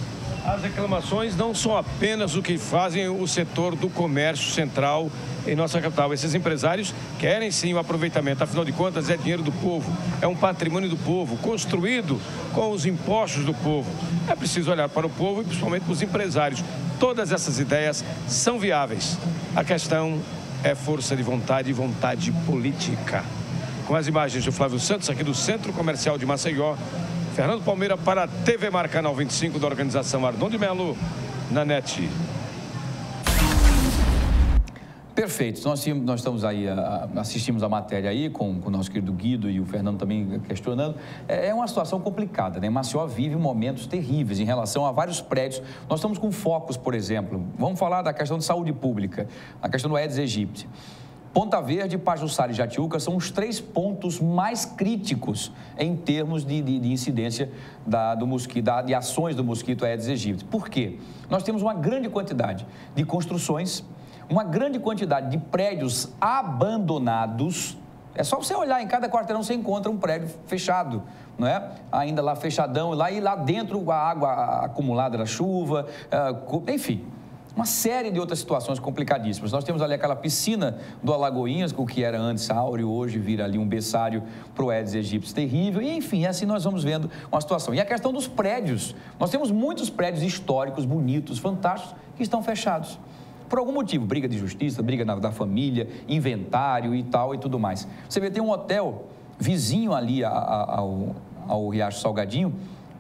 As reclamações não são apenas o que fazem o setor do comércio central em nossa capital. Esses empresários querem sim o aproveitamento, afinal de contas é dinheiro do povo, é um patrimônio do povo, construído com os impostos do povo. É preciso olhar para o povo e principalmente para os empresários. Todas essas ideias são viáveis. A questão é força de vontade e vontade política. Com as imagens de Flávio Santos, aqui do Centro Comercial de Maceió, Fernando Palmeira para a TV Mar Canal 25 da organização Ardon de Melo, na NET. Perfeito. Nós estamos aí, assistimos a matéria aí com o nosso querido Guido e o Fernando também questionando. É uma situação complicada, né? Maceió vive momentos terríveis em relação a vários prédios. Nós estamos com focos, por exemplo. Vamos falar da questão de saúde pública, a questão do Aedes aegypti. Ponta Verde, Pajuçara e Jatiuca são os 3 pontos mais críticos em termos de incidência do mosquito, de ações do mosquito Aedes aegypti. Por quê? Nós temos uma grande quantidade de construções, uma grande quantidade de prédios abandonados. É só você olhar, em cada quarteirão você encontra um prédio fechado, não é? Ainda lá fechadão, e lá dentro a água acumulada da chuva, enfim. uma série de outras situações complicadíssimas. Nós temos ali aquela piscina do Alagoinhas, o que era antes áureo, hoje vira ali um berçário para o Aedes aegypti terrível, e enfim, assim nós vamos vendo uma situação. E a questão dos prédios, nós temos muitos prédios históricos, bonitos, fantásticos, que estão fechados. Por algum motivo, briga de justiça, briga da família, inventário e tal e tudo mais. Você vê, tem um hotel vizinho ali ao Riacho Salgadinho,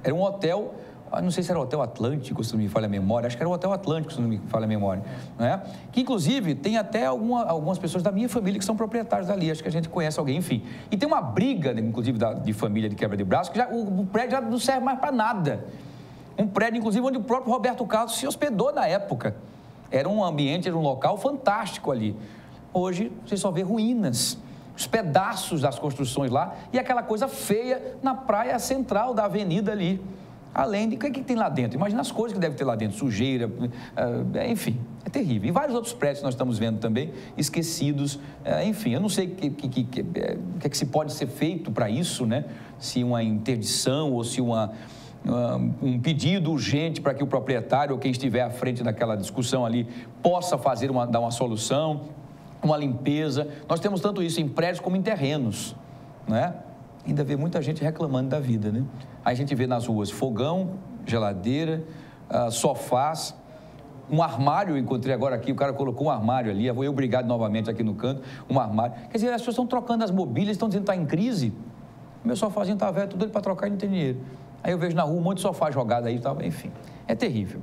era um hotel, não sei se era o Hotel Atlântico, se não me falha a memória, acho que era o Hotel Atlântico, se não me falha a memória, né? Que inclusive tem até algumas pessoas da minha família que são proprietários dali, acho que a gente conhece alguém, enfim. E tem uma briga, inclusive, de família de quebra de braço, que o prédio já não serve mais para nada. Um prédio, inclusive, onde o próprio Roberto Carlos se hospedou na época. Era um ambiente, era um local fantástico ali. Hoje, você só vê ruínas, os pedaços das construções lá e aquela coisa feia na praia central da avenida ali. Além de, o que tem lá dentro? Imagina as coisas que deve ter lá dentro, sujeira, enfim, é terrível. E vários outros prédios que nós estamos vendo também, esquecidos, enfim, eu não sei o que se pode ser feito para isso, né? Se uma interdição ou se um pedido urgente para que o proprietário ou quem estiver à frente daquela discussão ali possa dar uma solução, uma limpeza. Nós temos tanto isso em prédios como em terrenos, né? Ainda vê muita gente reclamando da vida, né? Aí a gente vê nas ruas fogão, geladeira, sofás, um armário, eu encontrei agora aqui, o cara colocou um armário ali, eu vou obrigado novamente aqui no canto, um armário. Quer dizer, as pessoas estão trocando as mobílias, estão dizendo que está em crise. Meu sofazinho está velho, tudo ele para trocar e não tem dinheiro. Aí eu vejo na rua um monte de sofá jogado aí e tal, enfim, é terrível.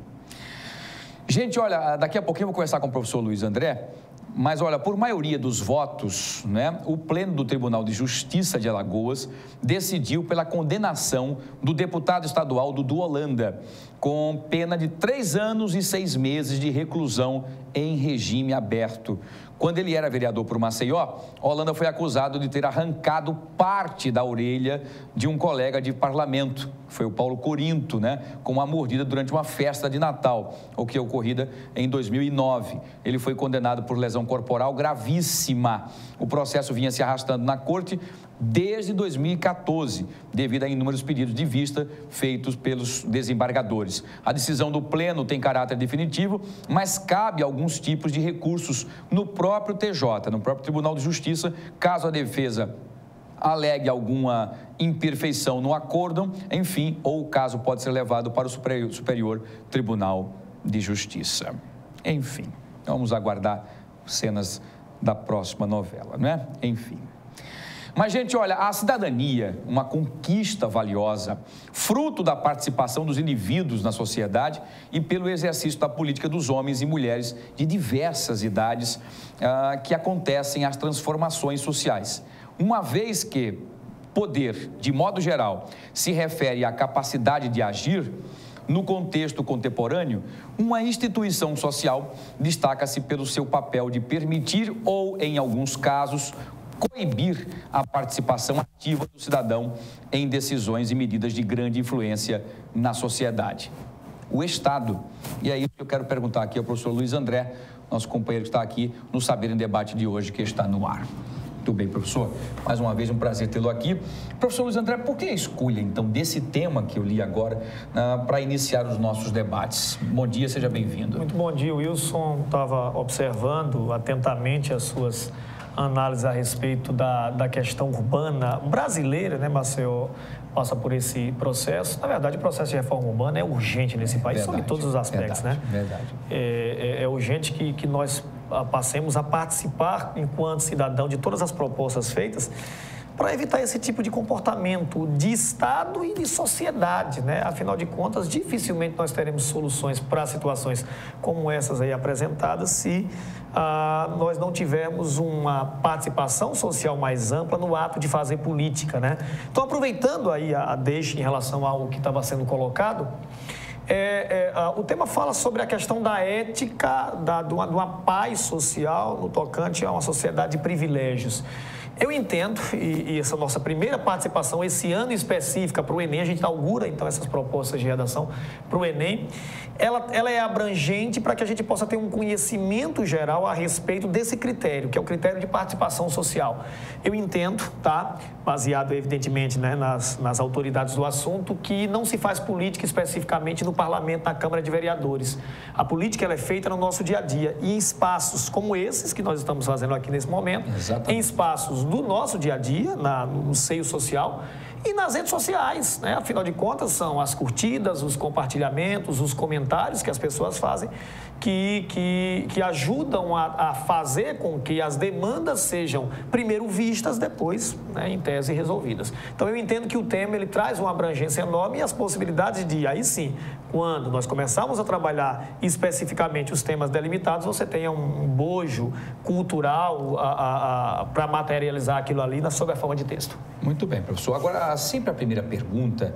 Gente, olha, daqui a pouquinho eu vou conversar com o professor Luiz André, mas, olha, por maioria dos votos, né, o Pleno do Tribunal de Justiça de Alagoas decidiu pela condenação do deputado estadual Dudu Holanda, com pena de 3 anos e 6 meses de reclusão em regime aberto. Quando ele era vereador por Maceió, Holanda foi acusado de ter arrancado parte da orelha de um colega de parlamento, foi o Paulo Corinto, né, com uma mordida durante uma festa de Natal, o que é ocorrida em 2009. Ele foi condenado por lesão corporal gravíssima. O processo vinha se arrastando na corte desde 2014, devido a inúmeros pedidos de vista feitos pelos desembargadores. A decisão do Pleno tem caráter definitivo, mas cabe alguns tipos de recursos no próprio TJ, no próprio Tribunal de Justiça, caso a defesa alegue alguma imperfeição no acórdão, enfim, ou o caso pode ser levado para o Superior Tribunal de Justiça. Enfim, vamos aguardar cenas da próxima novela, né? Enfim. Mas, gente, olha, a cidadania, uma conquista valiosa, fruto da participação dos indivíduos na sociedade e pelo exercício da política dos homens e mulheres de diversas idades que acontecem as transformações sociais. Uma vez que poder, de modo geral, se refere à capacidade de agir, no contexto contemporâneo, uma instituição social destaca-se pelo seu papel de permitir ou, em alguns casos, coibir a participação ativa do cidadão em decisões e medidas de grande influência na sociedade. O Estado, e é isso que eu quero perguntar aqui ao professor Luiz André, nosso companheiro que está aqui no Saber em Debate de hoje, que está no ar. Muito bem, professor. Mais uma vez, um prazer tê-lo aqui. Professor Luiz André, por que a escolha, então, desse tema que eu li agora para iniciar os nossos debates? Bom dia, seja bem-vindo. Muito bom dia, Wilson. Estava observando atentamente as suas análises a respeito da questão urbana brasileira, né, Maceió? Passa por esse processo. Na verdade, o processo de reforma urbana é urgente nesse país, sobre todos os aspectos, né? Verdade. É urgente que nós passemos a participar, enquanto cidadão, de todas as propostas feitas, para evitar esse tipo de comportamento de Estado e de sociedade, né? Afinal de contas, dificilmente nós teremos soluções para situações como essas aí apresentadas se nós não tivermos uma participação social mais ampla no ato de fazer política, né? Então, aproveitando aí a deixa em relação ao que estava sendo colocado, o tema fala sobre a questão da ética, de uma paz social no tocante a uma sociedade de privilégios. Eu entendo, e essa nossa primeira participação esse ano específica para o Enem, a gente inaugura então essas propostas de redação para o Enem, ela é abrangente para que a gente possa ter um conhecimento geral a respeito desse critério, que é o critério de participação social. Eu entendo, tá, baseado evidentemente, né, nas autoridades do assunto, que não se faz política especificamente no Parlamento, na Câmara de Vereadores. A política ela é feita no nosso dia a dia e em espaços como esses que nós estamos fazendo aqui nesse momento, exatamente, em espaços do nosso dia a dia, no seio social, e nas redes sociais, né? Afinal de contas, são as curtidas, os compartilhamentos, os comentários que as pessoas fazem que ajudam a fazer com que as demandas sejam primeiro vistas, depois, né, em tese, resolvidas. Então, eu entendo que o tema ele traz uma abrangência enorme e as possibilidades de, aí sim, quando nós começarmos a trabalhar especificamente os temas delimitados, você tenha um bojo cultural para materializar aquilo ali sob a forma de texto. Muito bem, professor. Agora, sempre a primeira pergunta,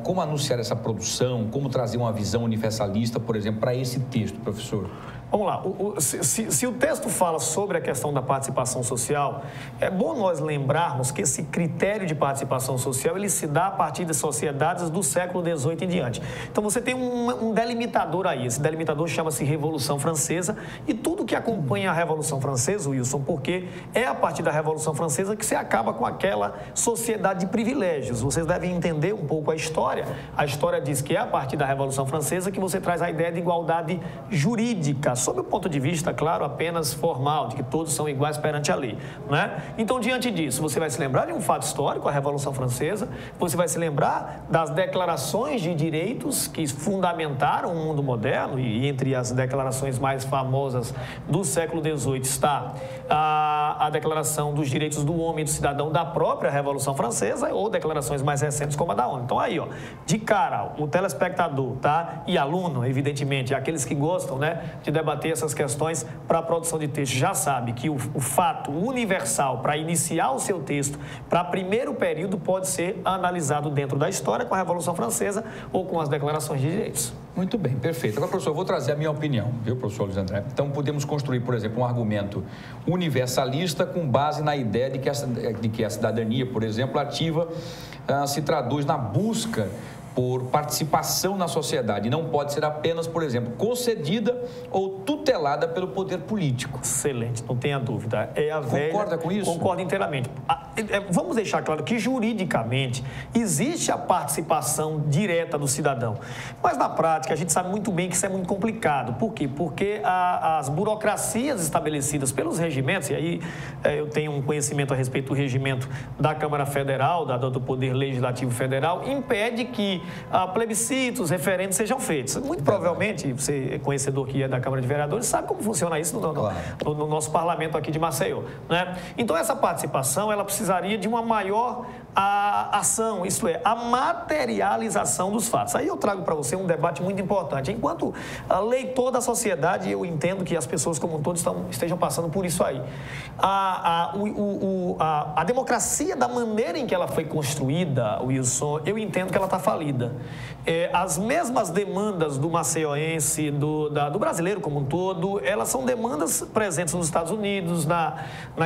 como anunciar essa produção, como trazer uma visão universalista, por exemplo, para esse texto, professor? Vamos lá, se o texto fala sobre a questão da participação social, é bom nós lembrarmos que esse critério de participação social, ele se dá a partir das sociedades do século XVIII em diante. Então, você tem um delimitador aí, esse delimitador chama-se Revolução Francesa, e tudo que acompanha a Revolução Francesa, Wilson, porque é a partir da Revolução Francesa que você acaba com aquela sociedade de privilégios. Vocês devem entender um pouco a história. A história diz que é a partir da Revolução Francesa que você traz a ideia de igualdade jurídica, sob o ponto de vista, claro, apenas formal, de que todos são iguais perante a lei, né? Então, diante disso, você vai se lembrar de um fato histórico, a Revolução Francesa, você vai se lembrar das declarações de direitos que fundamentaram o mundo moderno, e entre as declarações mais famosas do século XVIII está a Declaração dos Direitos do Homem e do Cidadão da própria Revolução Francesa, ou declarações mais recentes como a da ONU. Então, aí, ó, de cara, o telespectador, tá? E aluno, evidentemente, aqueles que gostam, né, de debater essas questões para a produção de texto, já sabe que o fato universal para iniciar o seu texto, para primeiro período, pode ser analisado dentro da história com a Revolução Francesa ou com as declarações de direitos. Muito bem, perfeito. Agora, professor, eu vou trazer a minha opinião, viu, professor Luiz André? Então, podemos construir, por exemplo, um argumento universalista com base na ideia de que a cidadania, por exemplo, ativa se traduz na busca por participação na sociedade. Não pode ser apenas, por exemplo, concedida ou tutelada pelo poder político. Excelente, não tenha dúvida. Concorda com isso? Concordo inteiramente. Vamos deixar claro que, juridicamente, existe a participação direta do cidadão. Mas, na prática, a gente sabe muito bem que isso é muito complicado. Por quê? Porque as burocracias estabelecidas pelos regimentos, e aí eu tenho um conhecimento a respeito do regimento da Câmara Federal, do Poder Legislativo Federal, impede que plebiscitos, referendos sejam feitos. Muito provavelmente, você é conhecedor que é da Câmara de Vereadores, sabe como funciona isso no nosso parlamento aqui de Maceió, né? Então, essa participação, ela precisaria de uma maior ação, isto é, a materialização dos fatos. Aí eu trago para você um debate muito importante. Enquanto leitor da sociedade, eu entendo que as pessoas como um todo estejam passando por isso aí. A democracia, da maneira em que ela foi construída, Wilson, eu entendo que ela está falida. As mesmas demandas do maceioense, do brasileiro como um todo, elas são demandas presentes nos Estados Unidos, na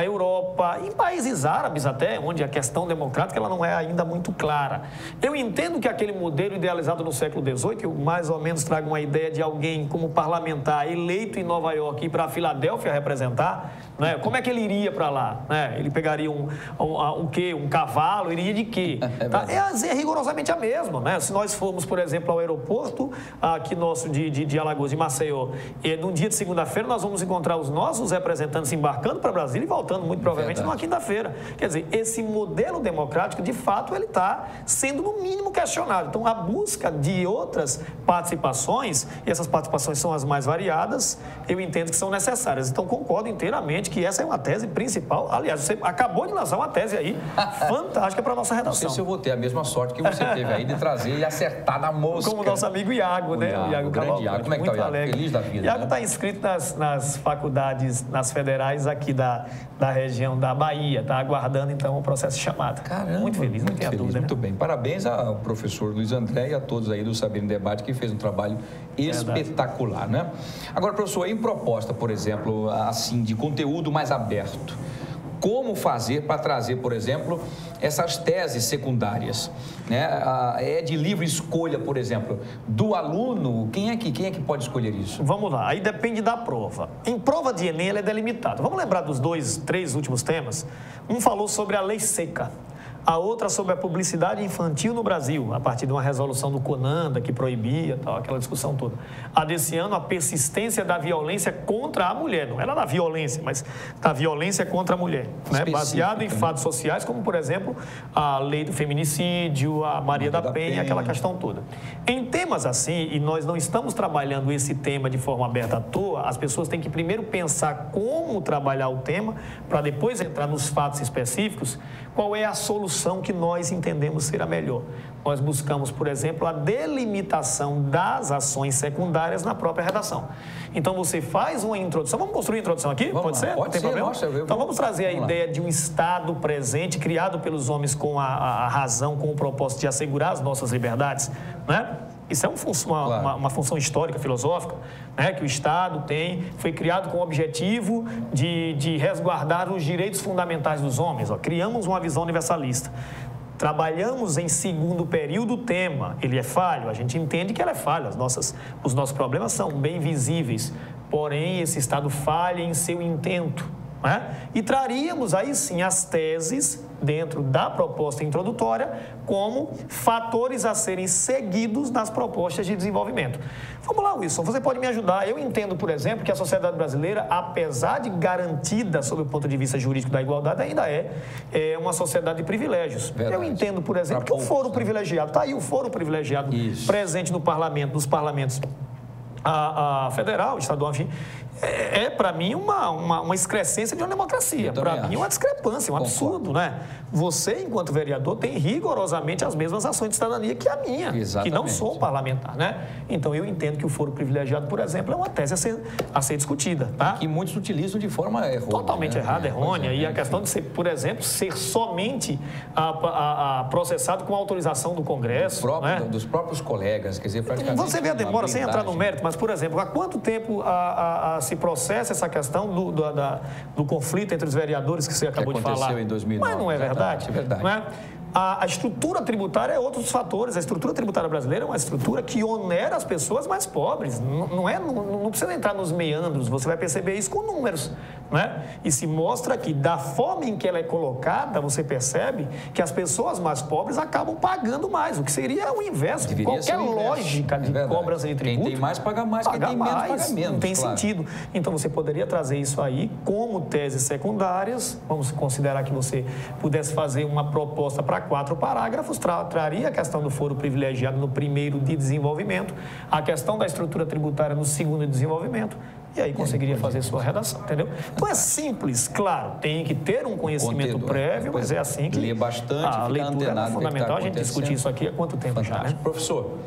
Europa, em países árabes até, onde a questão democrática ela não é ainda muito clara. Eu entendo que aquele modelo idealizado no século XVIII, eu mais ou menos trago uma ideia de alguém como parlamentar eleito em Nova York e para a Filadélfia representar, né? Como é que ele iria para lá? Né? Ele pegaria o quê? Um cavalo? Iria de quê? Tá? É rigorosamente a mesma, né? Se nós formos, por exemplo, ao aeroporto aqui nosso de Alagoas, de Maceió, e num dia de segunda-feira nós vamos encontrar os nossos representantes embarcando para Brasília e voltando, muito provavelmente, numa quinta-feira. Quer dizer, esse modelo democrático, de fato, ele está sendo, no mínimo, questionado. Então, a busca de outras participações, e essas participações são as mais variadas, eu entendo que são necessárias. Então, concordo inteiramente que essa é uma tese principal. Aliás, você acabou de lançar uma tese aí fantástica para a nossa redação. Não sei se eu vou ter a mesma sorte que você teve aí de trazer e acertar na mosca. Como o nosso amigo Iago, né? O Iago grande Iago. Como é que está o Iago? Feliz da vida. Iago está inscrito nas faculdades, nas federais aqui da região da Bahia. Está aguardando, então, o processo de chamada. Caramba, muito feliz, não tenha dúvida. Muito bem. Parabéns ao professor Luiz André e a todos aí do Sabendo Debate, que fez um trabalho espetacular, né? Agora, professor, em proposta, por exemplo, assim, de conteúdo mais aberto, como fazer para trazer, por exemplo, essas teses secundárias, né? É de livre escolha, por exemplo, do aluno. Quem é que pode escolher isso? Vamos lá, aí depende da prova. Em prova de Enem, ela é delimitada. Vamos lembrar dos 3 últimos temas? Um falou sobre a lei seca. A outra sobre a publicidade infantil no Brasil, a partir de uma resolução do CONANDA que proibia, tal, aquela discussão toda. A desse ano, a persistência da violência contra a mulher. Não era da violência, mas da violência contra a mulher. Né? Baseado em fatos sociais, como, por exemplo, a lei do feminicídio, a Maria da Penha, aquela questão toda. Em temas assim, e nós não estamos trabalhando esse tema de forma aberta à toa, as pessoas têm que primeiro pensar como trabalhar o tema, para depois entrar nos fatos específicos, qual é a solução que nós entendemos ser a melhor. Nós buscamos, por exemplo, a delimitação das ações secundárias na própria redação. Então, você faz uma introdução. Vamos construir uma introdução aqui? Pode ser? Pode ser, nossa, então, vamos trazer a ideia de um Estado presente, criado pelos homens com a razão, com o propósito de assegurar as nossas liberdades, né? Isso é uma função histórica, filosófica, né, que o Estado foi criado com o objetivo de resguardar os direitos fundamentais dos homens. Criamos uma visão universalista. Trabalhamos em segundo período o tema. Ele é falho? A gente entende que ele é falho. Os nossos problemas são bem visíveis. Porém, esse Estado falha em seu intento. Né? E traríamos aí sim as teses dentro da proposta introdutória como fatores a serem seguidos nas propostas de desenvolvimento. Vamos lá, Wilson, você pode me ajudar. Eu entendo, por exemplo, que a sociedade brasileira, apesar de garantida sob o ponto de vista jurídico da igualdade, ainda é uma sociedade de privilégios. Verdade. Eu entendo, por exemplo, que o foro privilegiado, está aí o foro privilegiado presente no parlamento, nos parlamentos a federal, estadual, enfim, para mim, uma excrescência de uma democracia. Para mim, uma discrepância, um absurdo, né? Você, enquanto vereador, tem rigorosamente as mesmas ações de cidadania que a minha, que não sou um parlamentar, né? Então, eu entendo que o foro privilegiado, por exemplo, é uma tese a ser discutida, tá? Que muitos utilizam de forma errônea. Totalmente errada, errônea. E a questão de ser, por exemplo, ser somente processado com autorização do Congresso. Dos próprios colegas, quer dizer, praticamente... Você vê a demora, sem entrar no mérito, mas, por exemplo, há quanto tempo se processa essa questão do conflito entre os vereadores que você acabou de falar? Aconteceu em 2009. Mas não é verdade? É verdade. Não é? A estrutura tributária é outros fatores. A estrutura tributária brasileira é uma estrutura que onera as pessoas mais pobres. Não precisa entrar nos meandros, você vai perceber isso com números. Né? E se mostra que, da forma em que ela é colocada, você percebe que as pessoas mais pobres acabam pagando mais, o que seria o inverso. Qualquer lógica de cobrança de tributo. Quem tem mais paga mais, quem tem menos paga menos. Não tem sentido. Então, você poderia trazer isso aí como teses secundárias. Vamos considerar que você pudesse fazer uma proposta para 4 parágrafos, traria a questão do foro privilegiado no primeiro de desenvolvimento, a questão da estrutura tributária no segundo de desenvolvimento, e aí conseguiria fazer sua redação, entendeu? Então é simples, claro, tem que ter um conhecimento prévio, mas é assim que... Lê bastante, a leitura é fundamental, a gente discute isso aqui há quanto tempo já, né? Professor,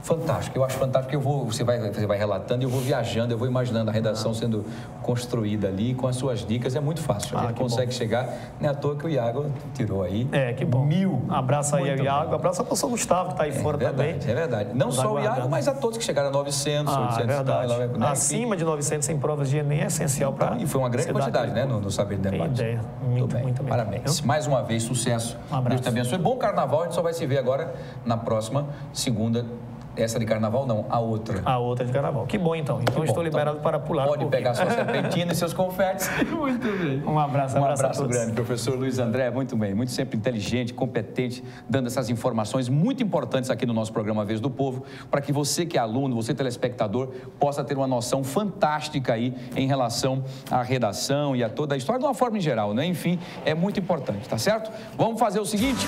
fantástico, eu acho fantástico que você vai relatando e eu vou viajando, eu vou imaginando a redação sendo construída ali com as suas dicas, é muito fácil, a gente consegue chegar, não é à toa que o Iago tirou aí. Que bom. 1000. Abraço aí ao Iago, abraço ao professor Gustavo que está aí fora também. É verdade, não só o Iago, mas a todos que chegaram a 900, 800. É verdade. Acima de 900 em provas de Enem é essencial para... E foi uma grande quantidade, né, no Saber de Debate. Tem ideia, muito bem. Parabéns. Mais uma vez, sucesso. Um abraço. Deus te abençoe. Bom carnaval, a gente só vai se ver agora na próxima segunda. Essa de carnaval não, a outra. A outra de carnaval. Que bom, então. Então estou liberado para pular. Pode pegar sua serpentina e seus confetes. Muito bem. Um abraço a todos. Grande, professor Luiz André. Muito bem, muito sempre inteligente, competente, dando essas informações muito importantes aqui no nosso programa Vez do Povo, para que você que é aluno, você telespectador, possa ter uma noção fantástica aí em relação à redação e a toda a história, de uma forma em geral, né? Enfim, é muito importante, tá certo? Vamos fazer o seguinte,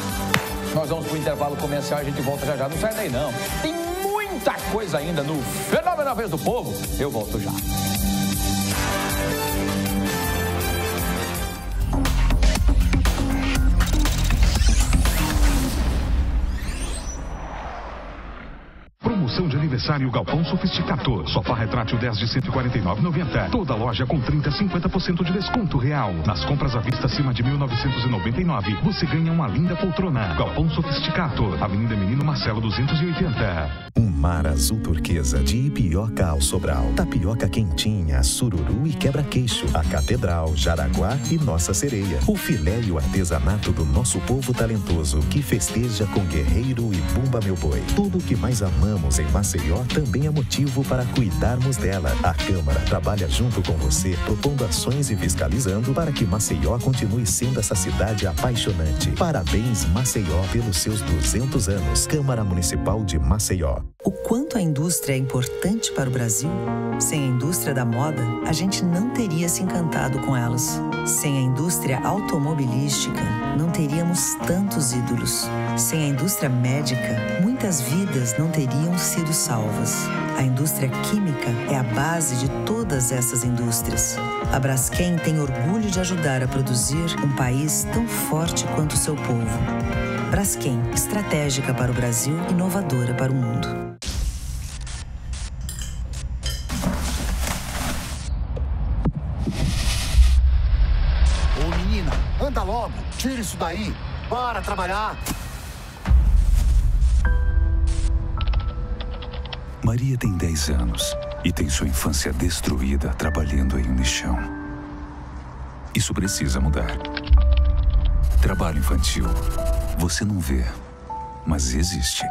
nós vamos para o intervalo comercial, a gente volta já. Não sai daí não. Tem muita coisa ainda no Fenômeno Vez do Povo. Eu volto já. Promoção de aniversário Galpão Sofisticado. Sofá retrátil 10 de R$ 149,90. Toda loja com 30% a 50% de desconto real. Nas compras à vista acima de R$ 1.999, você ganha uma linda poltrona. Galpão Sofisticado. Avenida Menino Marcelo 280. mar azul turquesa de Ipioca ao Sobral. Tapioca quentinha, sururu e quebra-queixo. A Catedral, Jaraguá e Nossa Sereia. O filé e o artesanato do nosso povo talentoso que festeja com guerreiro e bumba meu boi. Tudo o que mais amamos em Maceió também é motivo para cuidarmos dela. A Câmara trabalha junto com você, propondo ações e fiscalizando para que Maceió continue sendo essa cidade apaixonante. Parabéns, Maceió, pelos seus 200 anos. Câmara Municipal de Maceió. O quanto a indústria é importante para o Brasil? Sem a indústria da moda, a gente não teria se encantado com elas. Sem a indústria automobilística, não teríamos tantos ídolos. Sem a indústria médica, muitas vidas não teriam sido salvas. A indústria química é a base de todas essas indústrias. A Braskem tem orgulho de ajudar a produzir um país tão forte quanto o seu povo. Braskem, estratégica para o Brasil, inovadora para o mundo. Ô menina, anda logo, tira isso daí, para trabalhar. Maria tem 10 anos e tem sua infância destruída trabalhando em um lixão. Isso precisa mudar. Trabalho infantil. Você não vê, mas existe.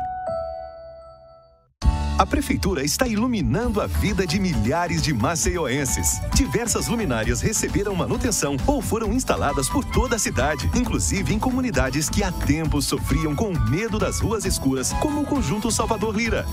A Prefeitura está iluminando a vida de milhares de maceioenses. Diversas luminárias receberam manutenção ou foram instaladas por toda a cidade, inclusive em comunidades que há tempos sofriam com medo das ruas escuras, como o Conjunto Salvador Lira.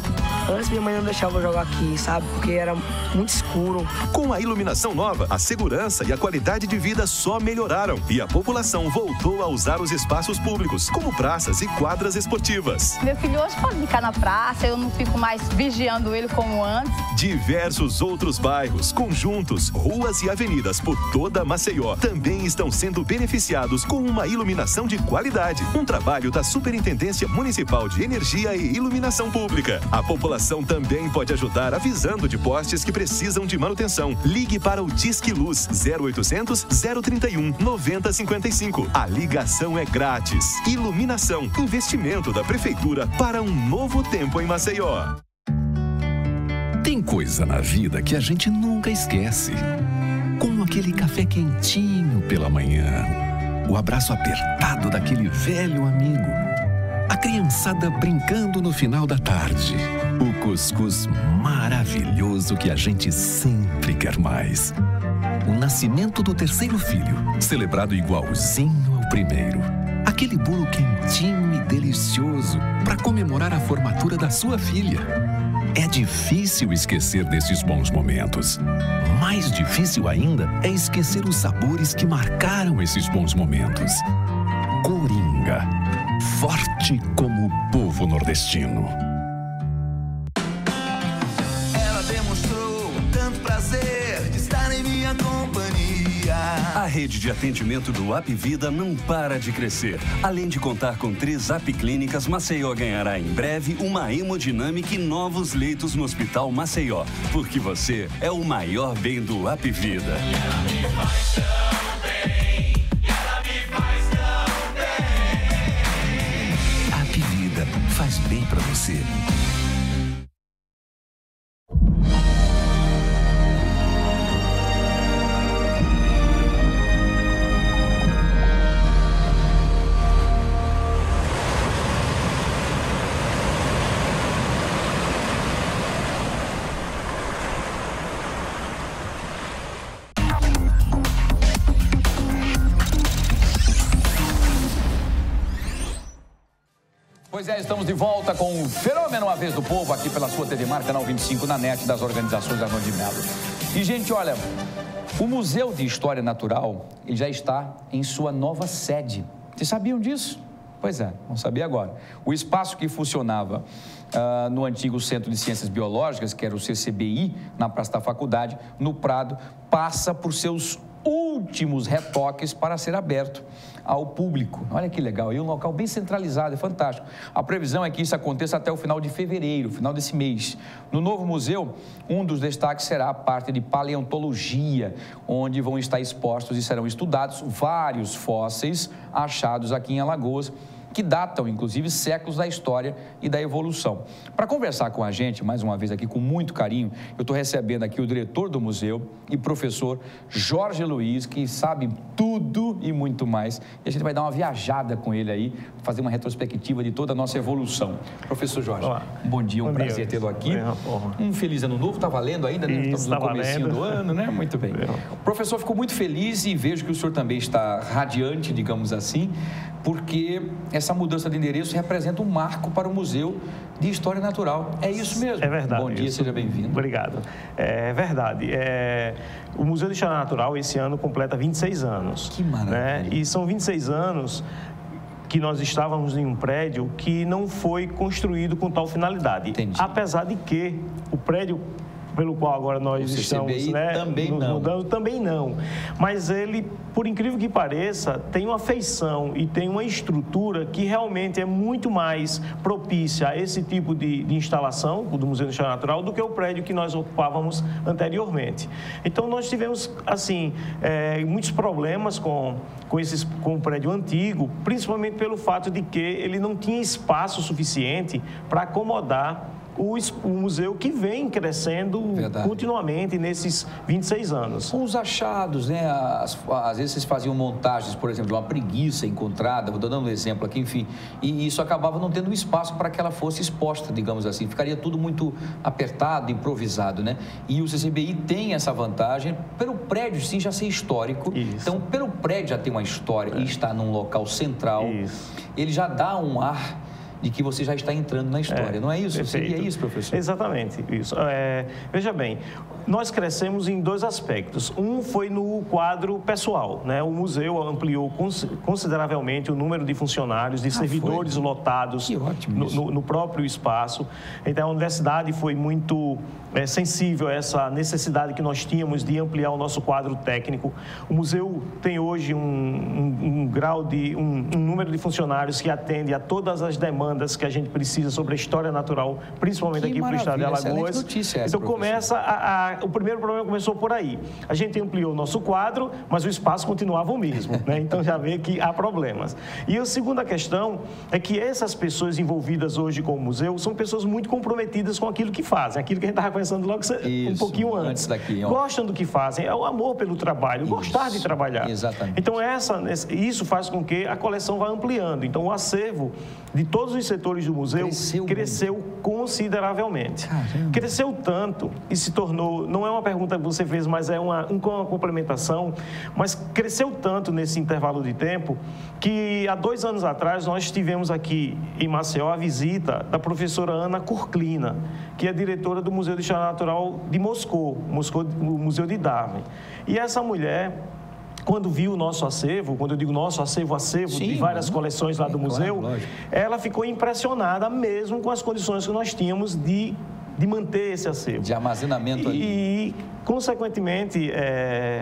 Antes minha mãe não deixava eu jogar aqui, sabe? Porque era muito escuro. Com a iluminação nova, a segurança e a qualidade de vida só melhoraram e a população voltou a usar os espaços públicos, como praças e quadras esportivas. Meu filho hoje pode ficar na praça, eu não fico mais vigiando ele como antes. Diversos outros bairros, conjuntos, ruas e avenidas por toda Maceió também estão sendo beneficiados com uma iluminação de qualidade. Um trabalho da Superintendência Municipal de Energia e Iluminação Pública. A população também pode ajudar avisando de postes que precisam de manutenção. Ligue para o Disque Luz 0800 031 9055. A ligação é grátis. Iluminação, investimento da Prefeitura para um novo tempo em Maceió. Tem coisa na vida que a gente nunca esquece. Como aquele café quentinho pela manhã, o abraço apertado daquele velho amigo, a criançada brincando no final da tarde, o cuscuz maravilhoso que a gente sempre quer mais. O nascimento do terceiro filho, celebrado igualzinho ao primeiro. Aquele bolo quentinho e delicioso para comemorar a formatura da sua filha. É difícil esquecer desses bons momentos. Mais difícil ainda é esquecer os sabores que marcaram esses bons momentos. Coringa, forte como o povo nordestino. Ela demonstrou tanto prazer de estar em minha companhia. A rede de atendimento do Apvida não para de crescer. Além de contar com 3 Apclínicas, Maceió ganhará em breve uma hemodinâmica e novos leitos no Hospital Maceió. Porque você é o maior bem do Apvida. Apvida faz bem pra você. Pois é, estamos de volta com o Fenômeno A Vez do Povo, aqui pela sua TV Mar, canal 25, na net das organizações Armando de Mello. E, gente, olha, o Museu de História Natural, ele já está em sua nova sede. Vocês sabiam disso? Pois é, não sabia agora. O espaço que funcionava no antigo Centro de Ciências Biológicas, que era o CCBI, na Praça da Faculdade, no Prado, passa por seus últimos retoques para ser aberto ao público. Olha que legal, e um local bem centralizado, é fantástico. A previsão é que isso aconteça até o final de fevereiro, final desse mês. No novo museu, um dos destaques será a parte de paleontologia, onde vão estar expostos e serão estudados vários fósseis achados aqui em Alagoas que datam, inclusive, séculos da história e da evolução. Para conversar com a gente, mais uma vez aqui, com muito carinho, eu estou recebendo aqui o diretor do museu e professor Jorge Luiz, que sabe tudo e muito mais. E a gente vai dar uma viajada com ele aí, fazer uma retrospectiva de toda a nossa evolução. Professor Jorge, bom dia, um prazer tê-lo aqui. Um feliz ano novo, está valendo ainda, né? Estamos no comecinho do ano, né? Muito bem. O professor ficou muito feliz e vejo que o senhor também está radiante, digamos assim, porque essa mudança de endereço representa um marco para o Museu de História Natural. É isso mesmo? É verdade. Bom dia, seja bem-vindo. Obrigado. É verdade. O Museu de História Natural, esse ano, completa 26 anos. Que maravilha. Né? E são 26 anos que nós estávamos em um prédio que não foi construído com tal finalidade. Entendi. Apesar de que o prédio pelo qual agora nós estamos, né, também nos mudando, também não. Mas ele, por incrível que pareça, tem uma feição e tem uma estrutura que realmente é muito mais propícia a esse tipo de instalação do Museu de História Natural do que o prédio que nós ocupávamos anteriormente. Então, nós tivemos, assim, muitos problemas com o prédio antigo, principalmente pelo fato de que ele não tinha espaço suficiente para acomodar o museu que vem crescendo continuamente nesses 26 anos. Com os achados, né? Às vezes vocês faziam montagens, por exemplo, de uma preguiça encontrada, vou dando um exemplo aqui, enfim, e isso acabava não tendo espaço para que ela fosse exposta, digamos assim. Ficaria tudo muito apertado, improvisado, né? E o CCBI tem essa vantagem, pelo prédio, sim, já ser histórico. Isso. Então, pelo prédio já ter uma história e estar num local central, ele já dá um ar de que você já está entrando na história, não é isso? Perfeito. Seria isso, professor? Exatamente, isso. Veja bem, nós crescemos em dois aspectos. Um foi no quadro pessoal, né? O museu ampliou consideravelmente o número de funcionários, de servidores lotados no próprio espaço. Então, a universidade foi muito sensível a essa necessidade que nós tínhamos de ampliar o nosso quadro técnico. O museu tem hoje um número de funcionários que atende a todas as demandas que a gente precisa sobre a história natural, principalmente aqui para o estado de Alagoas. Então o primeiro problema começou por aí. A gente ampliou o nosso quadro, mas o espaço continuava o mesmo, né? Então já vê que há problemas. E a segunda questão é que essas pessoas envolvidas hoje com o museu são pessoas muito comprometidas com aquilo que fazem, aquilo que a gente estava pensando logo um pouquinho antes. Gostam do que fazem, é o amor pelo trabalho, gostar de trabalhar. Exatamente. Então isso faz com que a coleção vá ampliando. Então o acervo de todos os setores do museu cresceu consideravelmente. Caramba. Cresceu tanto e se tornou, não é uma pergunta que você fez, mas é uma complementação, mas cresceu tanto nesse intervalo de tempo que há 2 anos atrás nós tivemos aqui em Maceió a visita da professora Ana Kurklina, que é diretora do Museu de História Natural de Moscou, o Museu de Darwin. E essa mulher, quando viu o nosso acervo, quando eu digo nosso acervo, de várias coleções lá do museu, ela ficou impressionada mesmo com as condições que nós tínhamos de manter esse acervo. De armazenamento ali. E, consequentemente,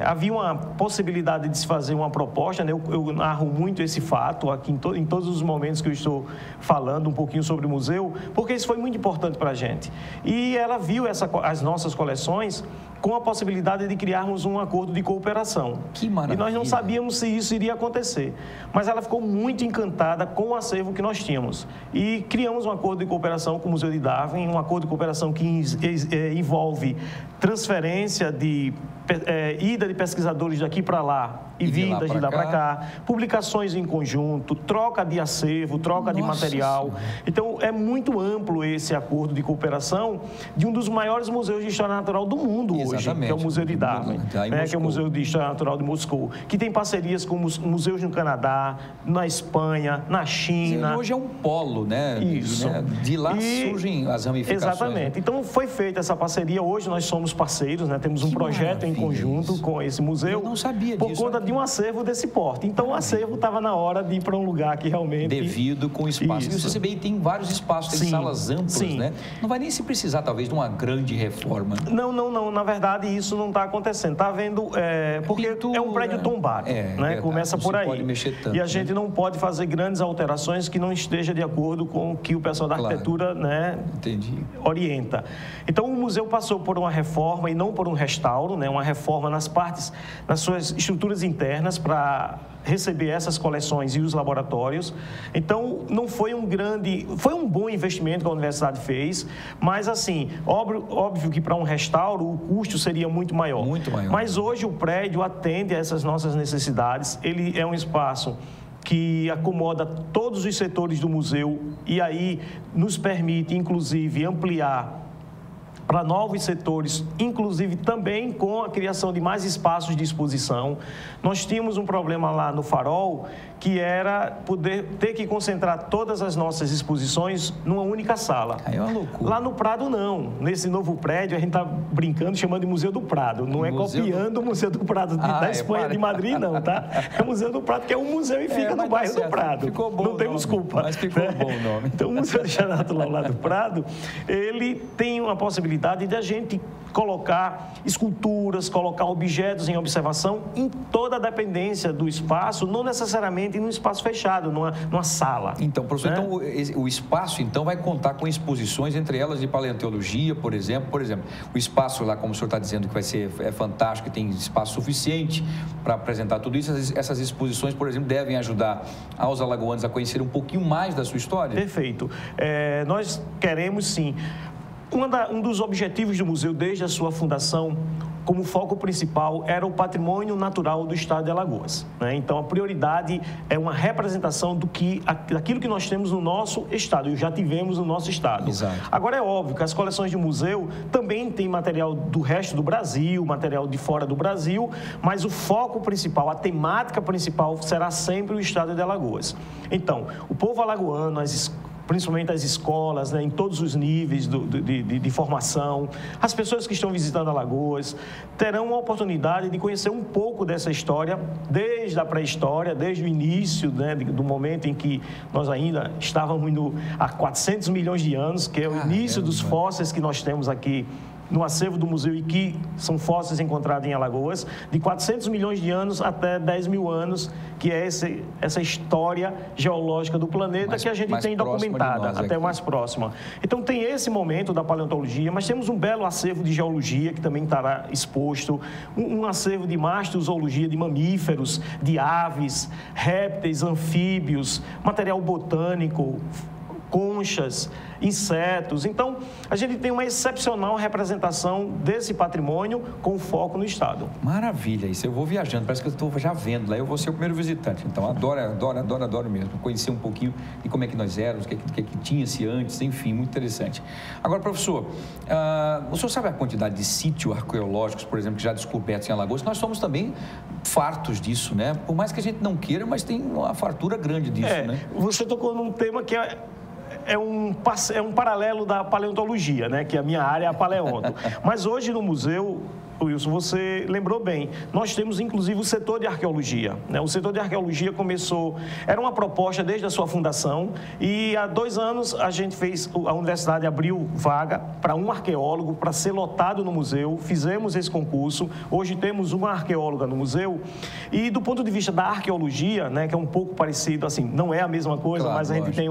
havia uma possibilidade de se fazer uma proposta, né? Eu narro muito esse fato aqui em todos os momentos que eu estou falando um pouquinho sobre o museu, porque isso foi muito importante para a gente. E ela viu as nossas coleções com a possibilidade de criarmos um acordo de cooperação. Que maravilha. E nós não sabíamos se isso iria acontecer, mas ela ficou muito encantada com o acervo que nós tínhamos. E criamos um acordo de cooperação com o Museu de Darwin, um acordo de cooperação que envolve transferência de ida de pesquisadores daqui para lá e vindas de lá para cá, publicações em conjunto, troca de acervo, troca de material. Então, é muito amplo esse acordo de cooperação de um dos maiores museus de história natural do mundo hoje, que é o Museu de Darwin, que é o Museu de História Natural de Moscou, que tem parcerias com museus no Canadá, na Espanha, na China. Hoje é um polo, né? Isso. De lá surgem as ramificações. Exatamente. Então, foi feita essa parceria. Hoje nós somos parceiros, né? Temos um projeto em conjunto com esse museu. Eu não sabia por disso. Por conta de um acervo desse porte. Então, o acervo estava na hora de ir para um lugar que realmente... Devido com espaço. Isso. E o CCBI tem vários espaços, tem salas amplas, né? Não vai nem se precisar, talvez, de uma grande reforma. Não. Na verdade, isso não está acontecendo. Está havendo... porque é um prédio tombado, né? Verdade. Começa por aí. Pode mexer tanto, e a gente não pode fazer grandes alterações que não esteja de acordo com o que o pessoal da arquitetura, né, orienta. Então, o museu passou por uma reforma e não por um restauro, né? Uma reforma nas partes, nas suas estruturas internas internas para receber essas coleções e os laboratórios. Então, não foi foi um bom investimento que a universidade fez, mas assim, óbvio que para um restauro o custo seria muito maior. Muito maior. Mas hoje o prédio atende a essas nossas necessidades, ele é um espaço que acomoda todos os setores do museu e aí nos permite, inclusive, ampliar para novos setores, inclusive também com a criação de mais espaços de exposição. Nós tínhamos um problema lá no Farol, que era ter que concentrar todas as nossas exposições numa única sala. Aí é uma loucura. Lá no Prado, não. Nesse novo prédio, a gente está brincando, chamando de Museu do Prado. Não é copiando o Museu do Prado da Espanha, de Madrid, não, tá? É o Museu do Prado, que é um museu e fica no bairro do Prado. Ficou bom. Não temos culpa. Mas ficou bom o nome. Então, o Museu de Xanato, lá do Prado, ele tem uma possibilidade de a gente colocar esculturas, colocar objetos em observação em toda a dependência do espaço, não necessariamente num espaço fechado, numa sala. Então, professor, então, o espaço então vai contar com exposições, entre elas de paleontologia, por exemplo. O espaço lá, como o senhor está dizendo, que vai ser fantástico, que tem espaço suficiente para apresentar tudo isso. Essas exposições, por exemplo, devem ajudar aos alagoanos a conhecer um pouquinho mais da sua história? Perfeito. Nós queremos, sim. Um dos objetivos do museu, desde a sua fundação, como foco principal, era o patrimônio natural do estado de Alagoas, né? Então, a prioridade é uma representação daquilo que nós temos no nosso estado, e já tivemos no nosso estado. Exato. Agora, é óbvio que as coleções de museu também têm material do resto do Brasil, material de fora do Brasil, mas o foco principal, a temática principal, será sempre o estado de Alagoas. Então, o povo alagoano, principalmente as escolas, né, em todos os níveis de formação, as pessoas que estão visitando Alagoas terão a oportunidade de conhecer um pouco dessa história, desde a pré-história, desde o início, né, do momento em que nós ainda estávamos há 400 milhões de anos, que é o início dos fósseis que nós temos aqui no acervo do museu e que são fósseis encontrados em Alagoas, de 400 milhões de anos até 10 mil anos, que é essa história geológica do planeta que a gente tem documentada, até mais próxima. Então, tem esse momento da paleontologia, mas temos um belo acervo de geologia, que também estará exposto, um acervo de mastozoologia, de mamíferos, de aves, répteis, anfíbios, material botânico, conchas, insetos. Então, a gente tem uma excepcional representação desse patrimônio com foco no estado. Maravilha, isso eu vou viajando, parece que eu estou já vendo lá, eu vou ser o primeiro visitante. Então, adoro mesmo, conhecer um pouquinho de como é que nós éramos, o que tinha-se antes, enfim, muito interessante. Agora, professor, o senhor sabe a quantidade de sítios arqueológicos, por exemplo, que já descobertos em Alagoas? Nós somos também fartos disso, né? Por mais que a gente não queira, mas tem uma fartura grande disso, né? Você tocou num tema que é um paralelo da paleontologia, né? Que a minha área é a paleonto. Mas hoje no museu, Wilson, você lembrou bem, nós temos inclusive o setor de arqueologia, né? O setor de arqueologia era uma proposta desde a sua fundação e há 2 anos a universidade abriu vaga para um arqueólogo para ser lotado no museu, fizemos esse concurso, hoje temos uma arqueóloga no museu e do ponto de vista da arqueologia, né? Que é um pouco parecido, assim, não é a mesma coisa, claro, mas a gente tem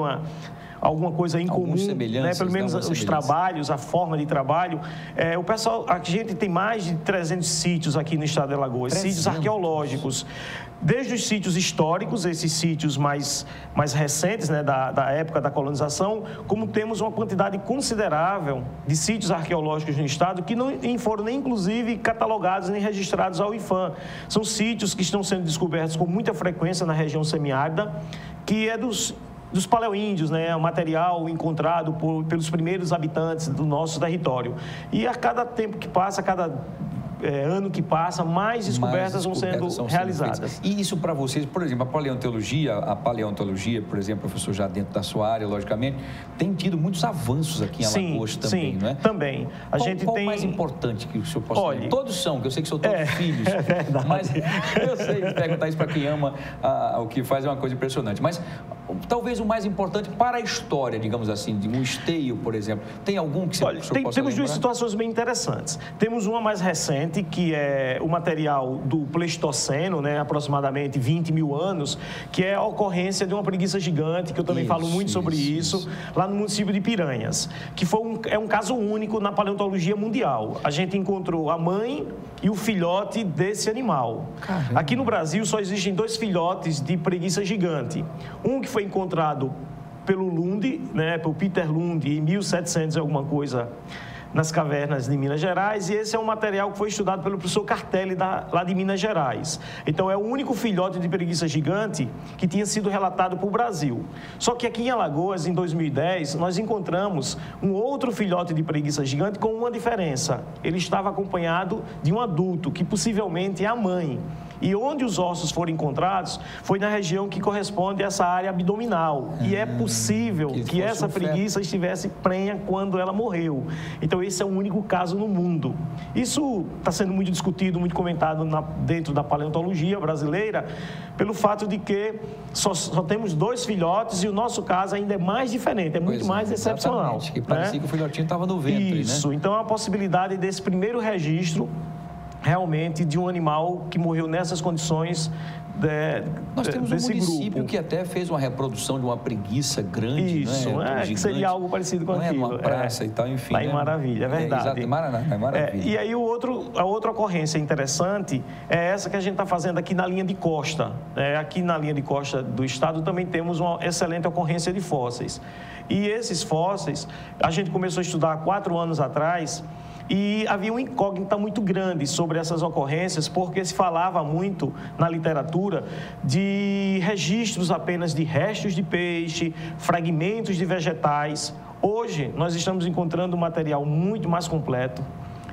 alguma coisa em comum, né? Pelo menos os trabalhos, a forma de trabalho. O pessoal, a gente tem mais de 300 sítios aqui no estado de Alagoas, sítios arqueológicos, desde os sítios históricos, esses sítios mais recentes, né, da época da colonização, como temos uma quantidade considerável de sítios arqueológicos no estado que não foram nem, inclusive, catalogados nem registrados ao IPHAN. São sítios que estão sendo descobertos com muita frequência na região semiárida, que é dos paleoíndios, né? O material encontrado pelos primeiros habitantes do nosso território. E a cada tempo que passa, a cada ano que passa, mais descobertas vão sendo realizadas. E isso para vocês, por exemplo, a paleontologia, por exemplo, professor, já dentro da sua área, logicamente, tem tido muitos avanços aqui em Alagoas também, não é? Também. Qual o mais importante que o senhor possa dizer? Todos são, que eu sei que são todos filhos. É verdade. Mas eu sei, perguntar isso para quem ama o que faz é uma coisa impressionante. Mas talvez o mais importante para a história, digamos assim, de um esteio, por exemplo. Tem algum que você possa lembrar? Temos duas situações bem interessantes. Temos uma mais recente, que é o material do Pleistoceno, né, aproximadamente 20 mil anos, que é a ocorrência de uma preguiça gigante, que eu também falo muito sobre isso, lá no município de Piranhas, que é um caso único na paleontologia mundial. A gente encontrou a mãe e o filhote desse animal. Caramba. Aqui no Brasil só existem 2 filhotes de preguiça gigante. Um que foi encontrado pelo Lund, né, pelo Peter Lund, em 1700 e alguma coisa, nas cavernas de Minas Gerais, e esse é um material que foi estudado pelo professor Cartelli, lá de Minas Gerais. Então, é o único filhote de preguiça gigante que tinha sido relatado para o Brasil. Só que aqui em Alagoas, em 2010, nós encontramos um outro filhote de preguiça gigante com uma diferença. Ele estava acompanhado de um adulto, que possivelmente é a mãe. E onde os ossos foram encontrados foi na região que corresponde a essa área abdominal. E é possível que essa preguiça estivesse prenha quando ela morreu. Então, esse é o único caso no mundo. Isso está sendo muito discutido, muito comentado dentro da paleontologia brasileira, pelo fato de que só temos 2 filhotes e o nosso caso ainda é mais diferente, é muito mais excepcional. Que parecia que o filhotinho estava no ventre, Isso, né? Então, a possibilidade desse primeiro registro realmente de um animal que morreu nessas condições Nós temos um município que até fez uma reprodução de uma preguiça grande, isso, que seria algo parecido com aquilo. Uma praça e tal, enfim. Lá em Maravilha, é verdade. Exato, Maravilha. E aí a outra ocorrência interessante é essa que a gente está fazendo aqui na linha de costa. Aqui na linha de costa do estado também temos uma excelente ocorrência de fósseis. E esses fósseis, a gente começou a estudar há 4 anos atrás, e havia uma incógnita muito grande sobre essas ocorrências, porque se falava muito na literatura de registros apenas de restos de peixe, fragmentos de vegetais. Hoje, nós estamos encontrando um material muito mais completo,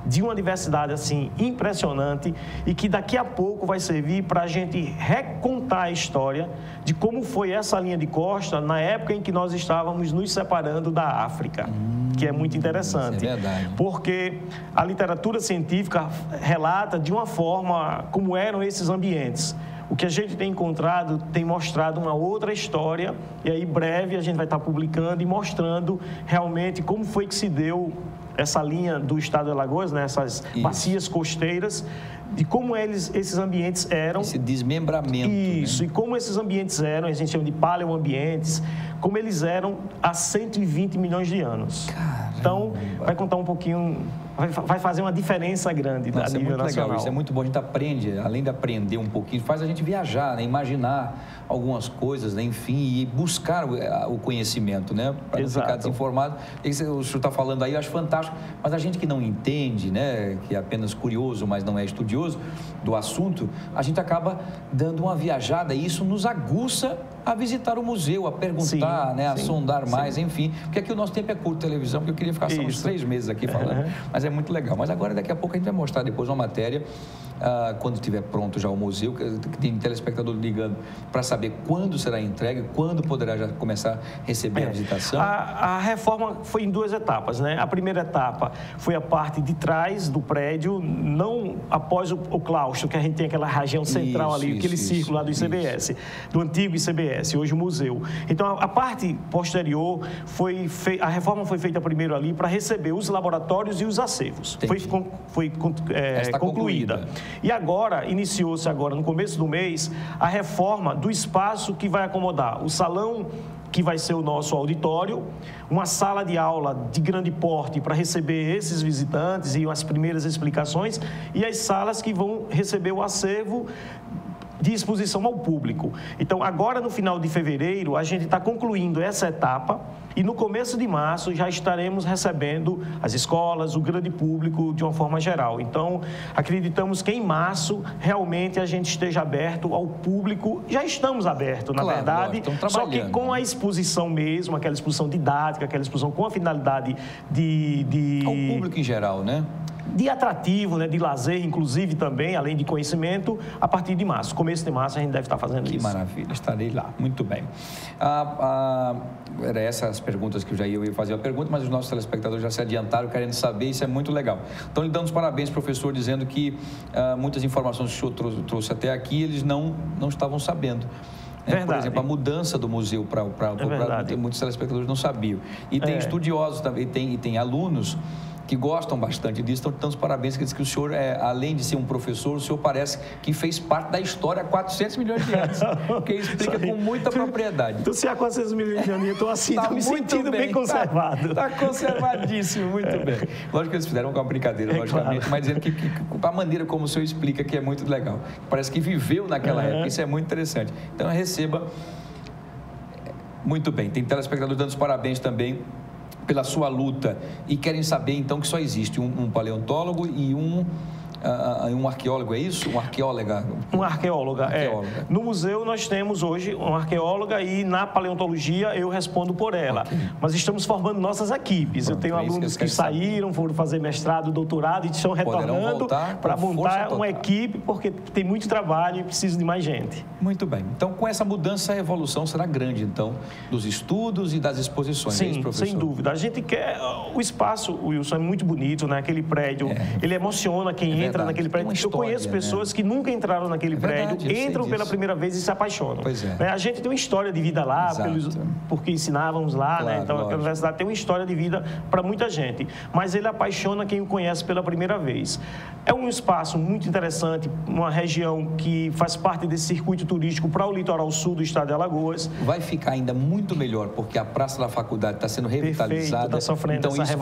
de uma diversidade assim impressionante e que daqui a pouco vai servir para a gente recontar a história de como foi essa linha de costa na época em que nós estávamos nos separando da África, que é muito interessante. É verdade. Porque a literatura científica relata de uma forma como eram esses ambientes. O que a gente tem encontrado tem mostrado uma outra história e aí breve a gente vai estar publicando e mostrando realmente como foi que se deu essa linha do estado de Alagoas, né, essas bacias costeiras, de como esses ambientes eram. Esse desmembramento. Isso, né? E como esses ambientes eram, a gente chama de paleoambientes, como eles eram há 120 milhões de anos. Caramba. Então, vai contar um pouquinho, vai fazer uma diferença grande a nível nacional. Legal, isso é muito bom, a gente aprende, além de aprender um pouquinho, faz a gente viajar, né, imaginar algumas coisas, né, enfim, e buscar o conhecimento, né, para não ficar desinformado. O senhor está falando aí, eu acho fantástico, mas a gente que não entende, né, que é apenas curioso, mas não é estudioso do assunto, a gente acaba dando uma viajada e isso nos aguça a visitar o museu, a perguntar, a sondar mais, enfim. Porque aqui o nosso tempo é curto, televisão, porque eu queria ficar só uns 3 meses aqui falando, mas é muito legal. Mas agora, daqui a pouco, a gente vai mostrar depois uma matéria, quando estiver pronto já o museu, que tem telespectador ligando para saber quando será entregue, quando poderá já começar a receber a visitação. A reforma foi em 2 etapas, né? A primeira etapa foi a parte de trás do prédio, não após o claustro, que a gente tem aquela região central aquele círculo lá do ICBS, do antigo ICBS, hoje o museu. Então, a parte posterior, a reforma foi feita primeiro ali para receber os laboratórios e os acervos. Foi concluída. E agora, iniciou-se agora, no começo do mês, a reforma do espaço que vai acomodar o salão, que vai ser o nosso auditório, uma sala de aula de grande porte para receber esses visitantes e as primeiras explicações, e as salas que vão receber o acervo de exposição ao público. Então, agora no final de fevereiro, a gente está concluindo essa etapa e no começo de março já estaremos recebendo as escolas, o grande público de uma forma geral. Então, acreditamos que em março realmente a gente esteja aberto ao público. Já estamos abertos, na verdade, só que com a exposição mesmo, aquela exposição didática, aquela exposição com a finalidade de... Ao público em geral, né? De atrativo, né, de lazer, inclusive também, além de conhecimento, a partir de março. Começo de março a gente deve estar fazendo isso. Que maravilha, estarei lá. Muito bem. Era essas perguntas que eu ia fazer a pergunta, mas os nossos telespectadores já se adiantaram querendo saber, isso é muito legal. Então, lhe damos parabéns, professor, dizendo que muitas informações que o senhor trouxe até aqui, eles não estavam sabendo. Por exemplo, a mudança do museu para muitos telespectadores não sabiam. E tem estudiosos também, e tem alunos que gostam bastante disso, então dando os parabéns, que diz que o senhor, além de ser um professor, o senhor parece que fez parte da história há 400 milhões de anos, porque explica com muita propriedade. Então, se há 400 milhões de anos, eu estou assim, estou me sentindo bem conservado. Está conservadíssimo, muito bem. Lógico que eles fizeram uma brincadeira, logicamente, claro. Mas dizendo que a maneira como o senhor explica que é muito legal. Parece que viveu naquela época, isso é muito interessante. Então, receba muito bem. Tem telespectadores dando os parabéns também pela sua luta e querem saber, então, que só existe um paleontólogo e um arqueólogo, é isso? Um arqueóloga? Uma arqueóloga, No museu nós temos hoje uma arqueóloga e na paleontologia eu respondo por ela. Okay. Mas estamos formando nossas equipes. Pronto, eu tenho alunos que saíram, foram fazer mestrado, doutorado e estão retornando para montar uma equipe, porque tem muito trabalho e precisa de mais gente. Muito bem. Então, com essa mudança, a evolução será grande, então, dos estudos e das exposições. Sim, sem dúvida. A gente quer... O espaço, Wilson, é muito bonito, né? Aquele prédio, ele emociona quem entra naquele prédio. Eu conheço pessoas que nunca entraram naquele prédio, entram pela primeira vez e se apaixonam. Pois é. A gente tem uma história de vida lá, porque ensinávamos lá, claro, né? Então, a universidade tem uma história de vida para muita gente. Mas ele apaixona quem o conhece pela primeira vez. É um espaço muito interessante, uma região que faz parte desse circuito turístico para o litoral sul do estado de Alagoas. Vai ficar ainda muito melhor, porque a Praça da Faculdade está sendo revitalizada. Está sofrendo então, isso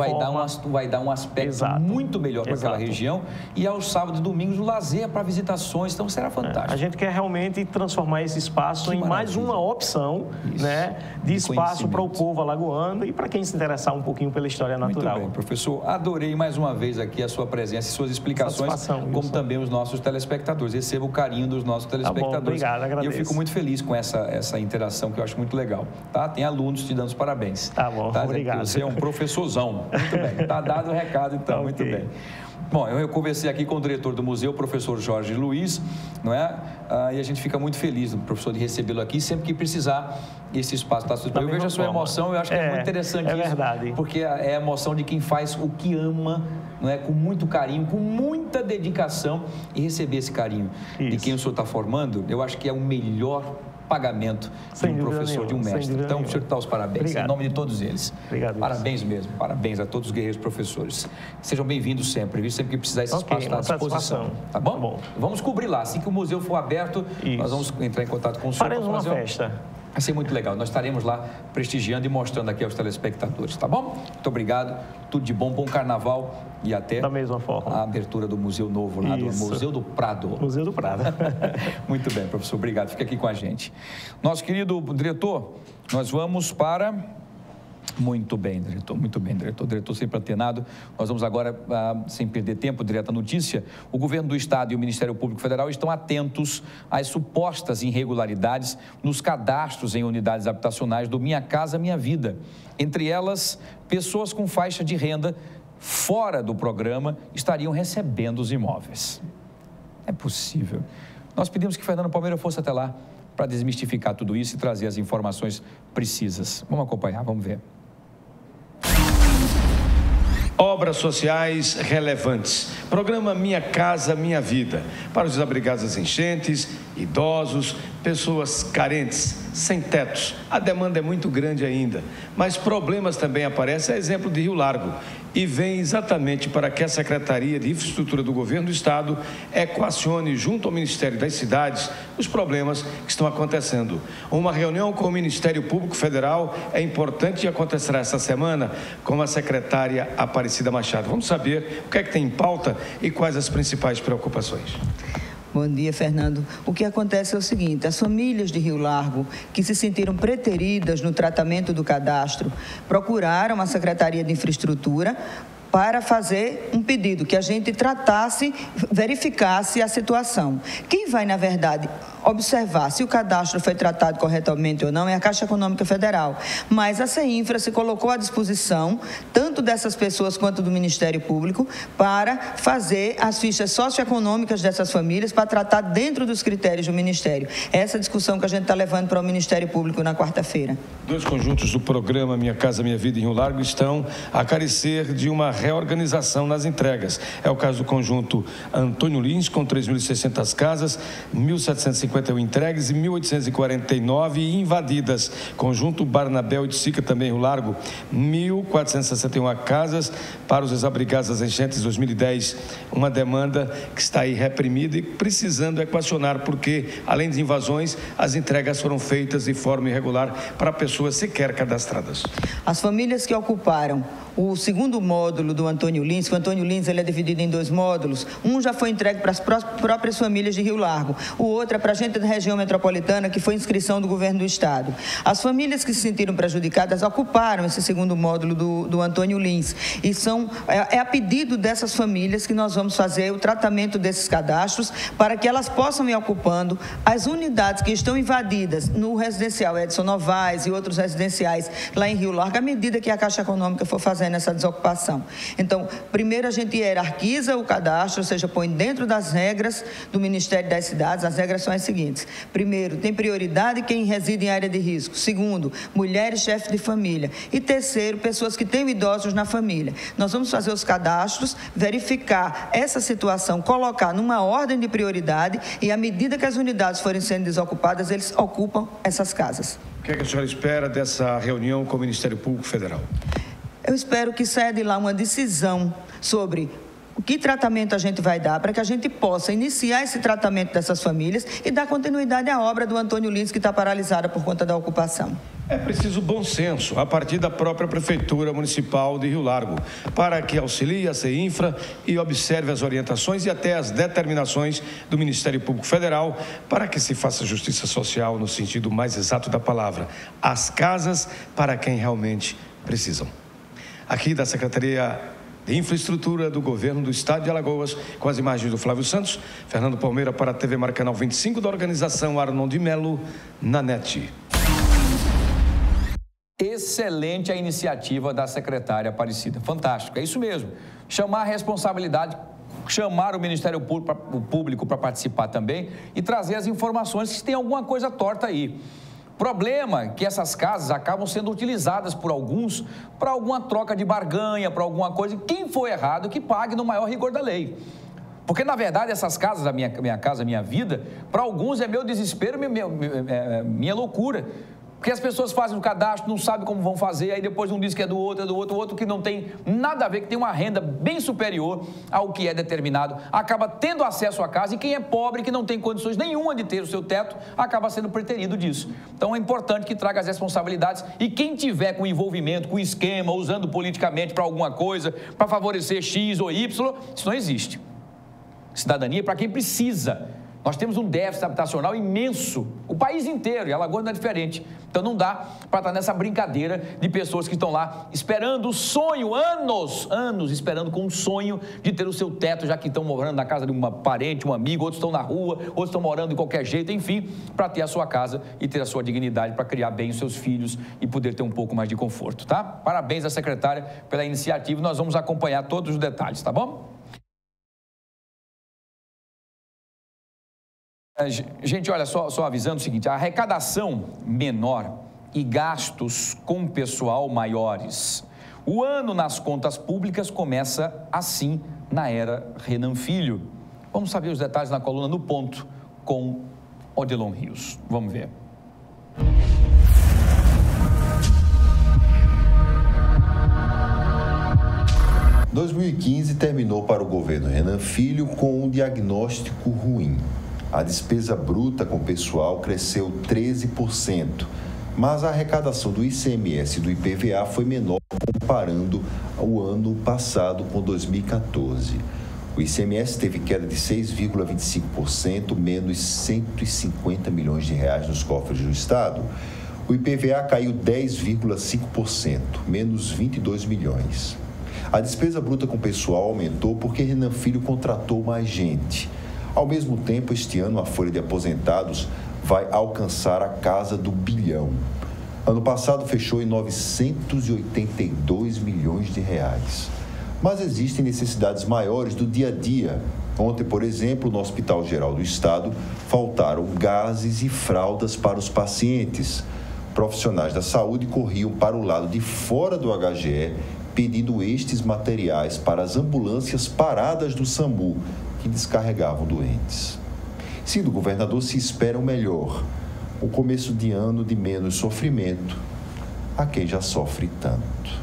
vai dar um aspecto muito melhor para aquela região. E aos sábados e domingos, o lazer para visitações, então será fantástico. A gente quer realmente transformar esse espaço em mais uma opção, né, de espaço para o povo alagoano e para quem se interessar um pouquinho pela história natural. Muito bem, professor. Adorei mais uma vez aqui a sua presença e suas explicações, como também os nossos telespectadores. Receba o carinho dos nossos telespectadores. Tá bom, obrigado, agradeço. E eu fico muito feliz com essa interação, que eu acho muito legal. Tá? Tem alunos te dando os parabéns. Tá bom, obrigado. Você é um professorzão. Muito bem. Tá dado o recado, então. Muito bem. Bom, eu conversei aqui com o diretor do museu, o professor Jorge Luiz, não é? E a gente fica muito feliz, professor, de recebê-lo aqui. Sempre que precisar, esse espaço está disponível. Eu vejo a sua emoção, eu acho que é muito interessante isso. É verdade. Porque é a emoção de quem faz o que ama, não é? Com muito carinho, com muita dedicação, e receber esse carinho de quem o senhor está formando, eu acho que é o melhor pagamento de um professor, de um mestre. Então, o senhor dá os parabéns, obrigado. Em nome de todos eles. Obrigado. Parabéns mesmo, parabéns a todos os guerreiros professores. Sejam bem-vindos sempre, viu? Sempre que precisar, esse espaço está à disposição. Tá bom? Bom? Vamos cobrir lá. Assim que o museu for aberto, nós vamos entrar em contato com o senhor. Faremos uma festa. Vai ser muito legal. Nós estaremos lá prestigiando e mostrando aqui aos telespectadores, tá bom? Muito obrigado. Tudo de bom, bom carnaval e até da mesma forma a abertura do museu novo lá, do Museu do Prado. Museu do Prado. Muito bem, professor. Obrigado. Fica aqui com a gente. Nosso querido diretor, nós vamos para... Muito bem, diretor, muito bem, diretor. Diretor sempre antenado. Nós vamos agora, sem perder tempo, direto à notícia. O governo do Estado e o Ministério Público Federal estão atentos às supostas irregularidades nos cadastros em unidades habitacionais do Minha Casa Minha Vida. Entre elas, pessoas com faixa de renda fora do programa estariam recebendo os imóveis. É possível. Nós pedimos que Fernando Palmeira fosse até lá para desmistificar tudo isso e trazer as informações precisas. Vamos acompanhar, vamos ver. Obras sociais relevantes. Programa Minha Casa Minha Vida. Para os desabrigados das enchentes, idosos, pessoas carentes, sem tetos. A demanda é muito grande ainda. Mas problemas também aparecem, a exemplo de Rio Largo. E vem exatamente para que a Secretaria de Infraestrutura do Governo do Estado equacione junto ao Ministério das Cidades os problemas que estão acontecendo. Uma reunião com o Ministério Público Federal é importante e acontecerá essa semana com a secretária Aparecida Machado. Vamos saber o que é que tem em pauta e quais as principais preocupações. Bom dia, Fernando. O que acontece é o seguinte, as famílias de Rio Largo que se sentiram preteridas no tratamento do cadastro procuraram a Secretaria de Infraestrutura para fazer um pedido, que a gente tratasse, verificasse a situação. Quem vai, na verdade, observar se o cadastro foi tratado corretamente ou não é a Caixa Econômica Federal. Mas a CEINFRA se colocou à disposição, tanto dessas pessoas quanto do Ministério Público, para fazer as fichas socioeconômicas dessas famílias, para tratar dentro dos critérios do Ministério. Essa discussão que a gente está levando para o Ministério Público na quarta-feira. Dois conjuntos do programa Minha Casa Minha Vida em Rio Largo estão a carecer de uma reorganização nas entregas. É o caso do conjunto Antônio Lins, com 3.600 casas, 1.750 1.851 entregues e 1.849 invadidas. Conjunto Barnabé de Sica, também Rio Largo, 1.461 casas para os desabrigados das enchentes de 2010. Uma demanda que está aí reprimida e precisando equacionar, porque, além de invasões, as entregas foram feitas de forma irregular para pessoas sequer cadastradas. As famílias que ocuparam o segundo módulo do Antônio Lins, o Antônio Lins ele é dividido em 2 módulos, um já foi entregue para as próprias famílias de Rio Largo, o outro é para a gente da região metropolitana, que foi inscrição do governo do estado. As famílias que se sentiram prejudicadas ocuparam esse segundo módulo do Antônio Lins e é a pedido dessas famílias que nós vamos fazer o tratamento desses cadastros para que elas possam ir ocupando as unidades que estão invadidas no residencial Edson Novaes e outros residenciais lá em Rio Largo, à medida que a Caixa Econômica for fazendo essa desocupação. Então, primeiro a gente hierarquiza o cadastro, ou seja, põe dentro das regras do Ministério das Cidades. As regras são as seguintes: primeiro, tem prioridade quem reside em área de risco. Segundo, mulheres chefes de família. E terceiro, pessoas que têm idosos na família. Nós vamos fazer os cadastros, verificar essa situação, colocar numa ordem de prioridade e, à medida que as unidades forem sendo desocupadas, eles ocupam essas casas. O que é que a senhora espera dessa reunião com o Ministério Público Federal? Eu espero que saia de lá uma decisão sobre o que tratamento a gente vai dar para que a gente possa iniciar esse tratamento dessas famílias e dar continuidade à obra do Antônio Lins, que está paralisada por conta da ocupação. É preciso bom senso a partir da própria Prefeitura Municipal de Rio Largo, para que auxilie a CEINFRA e observe as orientações e até as determinações do Ministério Público Federal, para que se faça justiça social no sentido mais exato da palavra. As casas para quem realmente precisam. Aqui da Secretaria de Infraestrutura do Governo do Estado de Alagoas, com as imagens do Flávio Santos, Fernando Palmeira para a TV Maracanã 25 da organização Arnon de Melo, na NET. Excelente a iniciativa da secretária Aparecida. Fantástico, é isso mesmo. Chamar a responsabilidade, chamar o Ministério Público para participar também e trazer as informações se tem alguma coisa torta aí. Problema que essas casas acabam sendo utilizadas por alguns para alguma troca de barganha, para alguma coisa. Quem for errado, que pague no maior rigor da lei. Porque, na verdade, essas casas, a minha casa, a minha vida, para alguns é meu desespero, minha loucura. Porque as pessoas fazem o cadastro, não sabem como vão fazer, aí depois um diz que é do outro, o outro que não tem nada a ver, que tem uma renda bem superior ao que é determinado, acaba tendo acesso à casa, e quem é pobre, que não tem condições nenhuma de ter o seu teto, acaba sendo preterido disso. Então é importante que traga as responsabilidades, e quem tiver com envolvimento, com esquema, usando politicamente para alguma coisa, para favorecer X ou Y, isso não existe. Cidadania é para quem precisa. Nós temos um déficit habitacional imenso, o país inteiro, e Alagoas não é diferente. Então não dá para estar nessa brincadeira de pessoas que estão lá esperando o sonho, anos esperando com um sonho de ter o seu teto, já que estão morando na casa de uma parente, um amigo, outros estão na rua, outros estão morando de qualquer jeito, enfim, para ter a sua casa e ter a sua dignidade para criar bem os seus filhos e poder ter um pouco mais de conforto, tá? Parabéns à secretária pela iniciativa, nós vamos acompanhar todos os detalhes, tá bom? Gente, olha, só avisando o seguinte, a arrecadação menor e gastos com pessoal maiores. O ano nas contas públicas começa assim na era Renan Filho. Vamos saber os detalhes na coluna No Ponto com Odilon Rios. Vamos ver. Em 2015 terminou para o governo Renan Filho com um diagnóstico ruim. A despesa bruta com pessoal cresceu 13%, mas a arrecadação do ICMS e do IPVA foi menor comparando o ano passado com 2014. O ICMS teve queda de 6,25%, menos 150 milhões de reais nos cofres do Estado. O IPVA caiu 10,5%, menos 22 milhões. A despesa bruta com pessoal aumentou porque Renan Filho contratou mais gente. Ao mesmo tempo, este ano, a folha de aposentados vai alcançar a casa do bilhão. Ano passado, fechou em 982 milhões de reais. Mas existem necessidades maiores do dia a dia. Ontem, por exemplo, no Hospital Geral do Estado, faltaram gases e fraldas para os pacientes. Profissionais da saúde corriam para o lado de fora do HGE, pedindo estes materiais para as ambulâncias paradas do SAMU, que descarregavam doentes. Se do governador se espera o melhor, o começo de ano de menos sofrimento a quem já sofre tanto.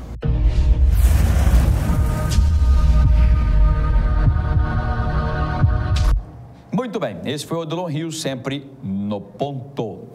Muito bem, esse foi o Odilon Rios, sempre no ponto.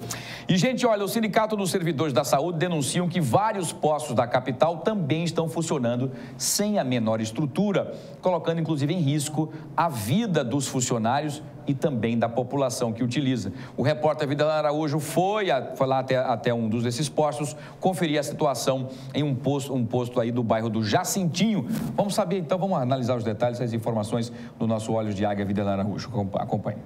E, gente, olha, o Sindicato dos Servidores da Saúde denunciam que vários postos da capital também estão funcionando sem a menor estrutura, colocando, inclusive, em risco a vida dos funcionários e também da população que utiliza. O repórter Videlano Araújo foi lá até um desses postos, conferir a situação em um posto aí do bairro do Jacintinho. Vamos saber, então, vamos analisar os detalhes, essas informações no nosso Olhos de Águia, Videlano Araújo. Acompanhe.